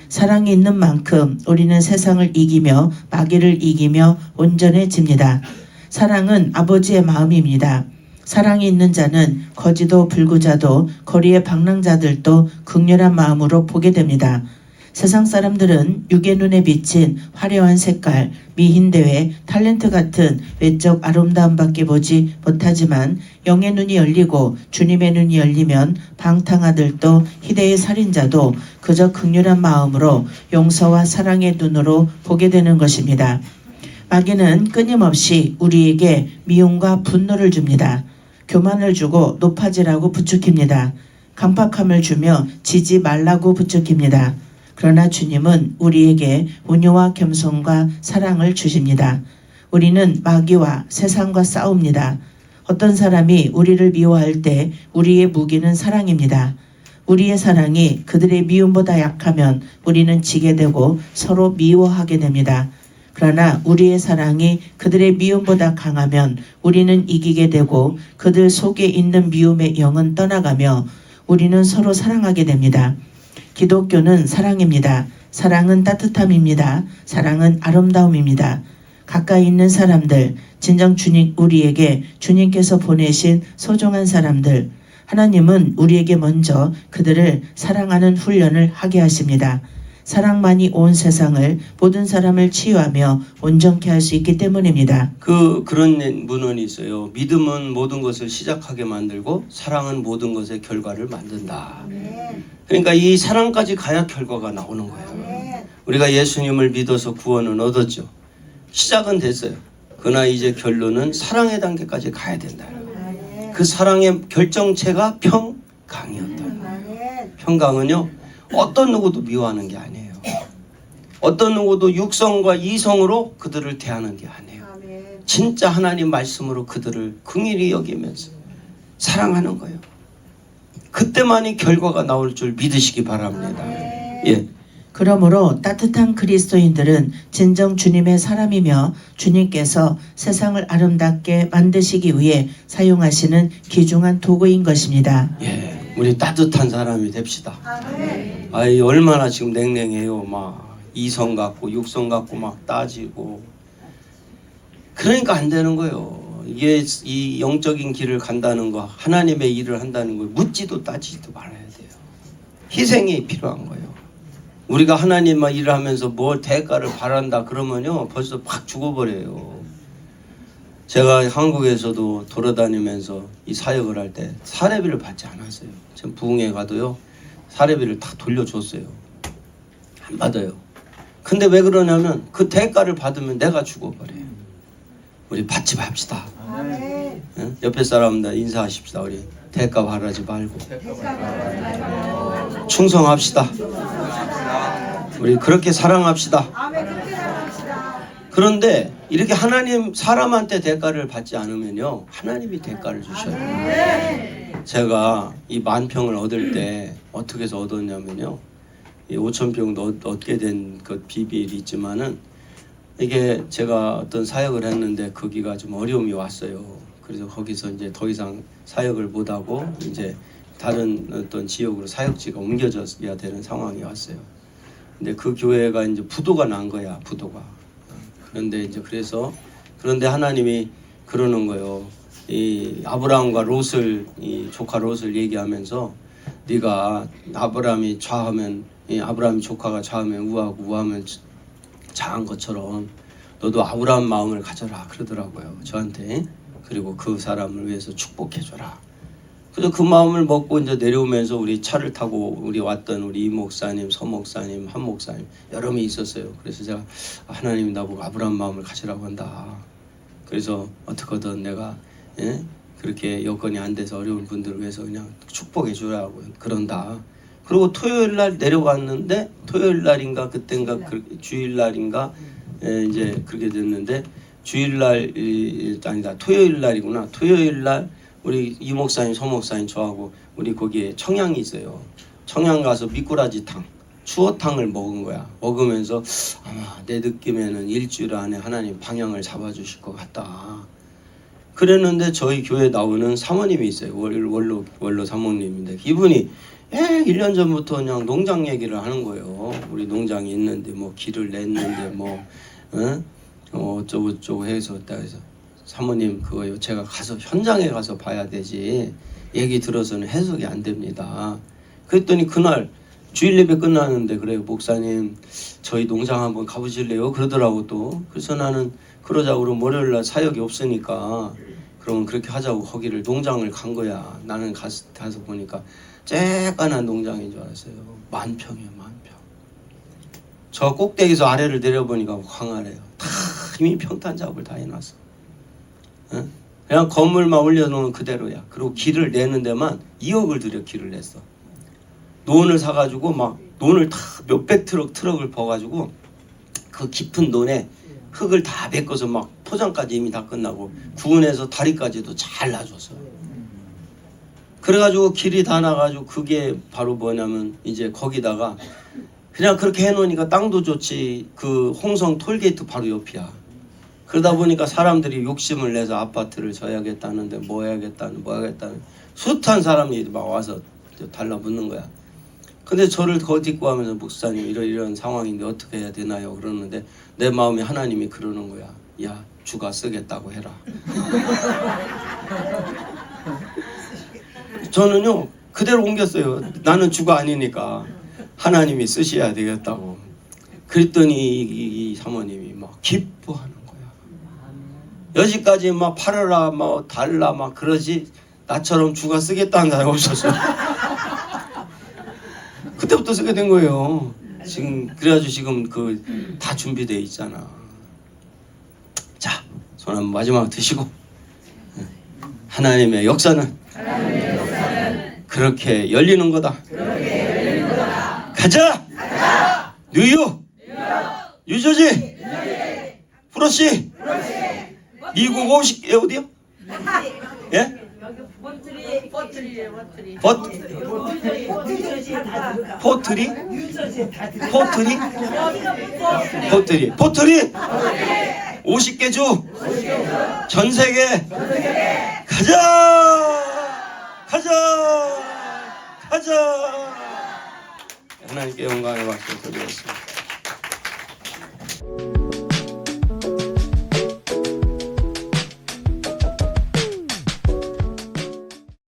사랑이 있는 만큼 우리는 세상을 이기며 마귀를 이기며 온전해집니다. 사랑은 아버지의 마음입니다. 사랑이 있는 자는 거지도 불구자도 거리의 방랑자들도 극렬한 마음으로 보게 됩니다. 세상 사람들은 육의 눈에 비친 화려한 색깔, 미인대회, 탤런트 같은 외적 아름다움밖에 보지 못하지만 영의 눈이 열리고 주님의 눈이 열리면 방탕아들도 희대의 살인자도 그저 극렬한 마음으로 용서와 사랑의 눈으로 보게 되는 것입니다. 마귀는 끊임없이 우리에게 미움과 분노를 줍니다. 교만을 주고 높아지라고 부추깁니다. 강팍함을 주며 지지 말라고 부추깁니다. 그러나 주님은 우리에게 온유와 겸손과 사랑을 주십니다. 우리는 마귀와 세상과 싸웁니다. 어떤 사람이 우리를 미워할 때 우리의 무기는 사랑입니다. 우리의 사랑이 그들의 미움보다 약하면 우리는 지게 되고 서로 미워하게 됩니다. 그러나 우리의 사랑이 그들의 미움보다 강하면 우리는 이기게 되고 그들 속에 있는 미움의 영은 떠나가며 우리는 서로 사랑하게 됩니다. 기독교는 사랑입니다. 사랑은 따뜻함입니다. 사랑은 아름다움입니다. 가까이 있는 사람들, 진정 우리에게 주님께서 보내신 소중한 사람들, 하나님은 우리에게 먼저 그들을 사랑하는 훈련을 하게 하십니다. 사랑만이 온 세상을 모든 사람을 치유하며 온전케 할 수 있기 때문입니다. 그런 문헌이 있어요. 믿음은 모든 것을 시작하게 만들고 사랑은 모든 것의 결과를 만든다. 그러니까 이 사랑까지 가야 결과가 나오는 거예요. 우리가 예수님을 믿어서 구원은 얻었죠. 시작은 됐어요. 그러나 이제 결론은 사랑의 단계까지 가야 된다. 그 사랑의 결정체가 평강이었다. 평강은요, 어떤 누구도 미워하는 게 아니에요. 어떤 누구도 육성과 이성으로 그들을 대하는 게 아니에요. 진짜 하나님 말씀으로 그들을 긍휼히 여기면서 사랑하는 거예요. 그때만이 결과가 나올 줄 믿으시기 바랍니다. 예. 그러므로 따뜻한 그리스도인들은 진정 주님의 사람이며 주님께서 세상을 아름답게 만드시기 위해 사용하시는 귀중한 도구인 것입니다. 예, 우리 따뜻한 사람이 됩시다. 아이 얼마나 지금 냉랭해요. 막 이성 갖고 육성 갖고 막 따지고. 그러니까 안 되는 거예요. 이게 이 영적인 길을 간다는 거, 하나님의 일을 한다는 거 묻지도 따지지도 말아야 돼요. 희생이 필요한 거예요. 우리가 하나님만 일을 하면서 뭘 대가를 바란다 그러면요 벌써 확 죽어버려요. 제가 한국에서도 돌아다니면서 이 사역을 할 때 사례비를 받지 않았어요. 지금 부흥회 가도요 사례비를 다 돌려줬어요. 안 받아요. 근데 왜 그러냐면 그 대가를 받으면 내가 죽어버려요. 우리 받지 맙시다. 응? 옆에 사람들 인사하십시다. 우리 대가 바라지 말고 충성합시다. 우리 그렇게 사랑합시다. 그런데 이렇게 하나님 사람한테 대가를 받지 않으면요 하나님이 대가를 주셔요. 제가 이 만평을 얻을 때 어떻게 해서 얻었냐면요, 이 5,000평도 얻게 된 그 비밀이 있지만은 이게 제가 어떤 사역을 했는데 거기가 좀 어려움이 왔어요. 그래서 거기서 이제 더 이상 사역을 못하고 이제 다른 어떤 지역으로 사역지가 옮겨져야 되는 상황이 왔어요. 근데 그 교회가 이제 부도가 난 거야, 부도가. 그런데 이제 그런데 하나님이 그러는 거예요. 이 아브라함과 롯을, 이 조카 롯을 얘기하면서 네가 아브라함이 좌하면, 이 아브라함 조카가 좌하면 우하고 우하면 자한 것처럼 너도 아브라함 마음을 가져라 그러더라고요, 저한테. 그리고 그 사람을 위해서 축복해줘라. 그래서 그 마음을 먹고 이제 내려오면서 우리 차를 타고 우리 왔던 우리 이 목사님, 서 목사님, 한 목사님 여러 명이 있었어요. 그래서 제가 하나님이 나보고 아브라함 마음을 가지라고 한다. 그래서 어떻게든 내가 그렇게 여건이 안 돼서 어려운 분들을 위해서 그냥 축복해 주라고 그런다. 그리고 토요일 날 내려왔는데 토요일 날인가 그땐가 주일 날인가 이제 그렇게 됐는데 주일 날 아니다 토요일 날이구나. 토요일 날 우리 이 목사님, 서 목사님 저하고 우리 거기에 청양이 있어요. 청양 가서 미꾸라지탕, 추어탕을 먹은 거야. 먹으면서 아마 내 느낌에는 일주일 안에 하나님 방향을 잡아주실 것 같다. 그랬는데 저희 교회 나오는 사모님이 있어요. 원로 사모님인데 이분이 1년 전부터 그냥 농장 얘기를 하는 거예요. 우리 농장이 있는데 뭐 길을 냈는데 뭐 어쩌고저쩌고 해서 사모님 그거요. 제가 가서 현장에 가서 봐야 되지 얘기 들어서는 해석이 안 됩니다. 그랬더니 그날 주일 예배 끝나는데 그래요. 목사님 저희 농장 한번 가보실래요? 그러더라고 또. 그래서 나는 그러자고 그러면 월요일날 사역이 없으니까 그러면 그렇게 하자고 거기를 농장을 간 거야. 나는 가서 보니까 쬐깐한 농장인 줄 알았어요. 10,000평이에요. 10,000평. 저 꼭대기에서 아래를 내려보니까 광활해요. 다 이미 평탄 작업을 다 해놨어. 응? 그냥 건물만 올려놓은 그대로야. 그리고 길을 내는 데만 2억을 들여 길을 냈어. 논을 사가지고 막 논을 다 몇백 트럭을 버가지고 그 깊은 논에 흙을 다 메꿔서 막 포장까지 이미 다 끝나고 구운해서 다리까지도 잘 놔줬어요. 그래가지고 길이 다 나가지고 그게 바로 뭐냐면 이제 거기다가 그냥 그렇게 해놓으니까 땅도 좋지 그 홍성 톨게이트 바로 옆이야. 그러다 보니까 사람들이 욕심을 내서 아파트를 져야겠다는데 뭐 해야겠다는 숱한 사람이 막 와서 달라붙는 거야. 근데 저를 거짓고 하면서 목사님 이런 상황인데 어떻게 해야 되나요? 그러는데 내 마음에 하나님이 그러는 거야. 야 주가 쓰겠다고 해라. 저는요 그대로 옮겼어요. 나는 주가 아니니까 하나님이 쓰셔야 되겠다고. 그랬더니 이 사모님이 막 기뻐하는 거야. 여지까지 막 팔아라 막 달라 막 그러지 나처럼 주가 쓰겠다는 사람이 없었어요. 그때부터 쓰게 된 거예요. 지금 그래가지고 지금 그 다 준비되어 있잖아. 자, 손 한번 마지막 드시고 하나님의 역사는 그렇게 열리는 거다. 가자. 뉴욕, 뉴저지, 프로시, 미국 50개 어디요? 예? 포트리 50개 주 전 세계 가자 하나님께 영광의 박수 드리겠습니다.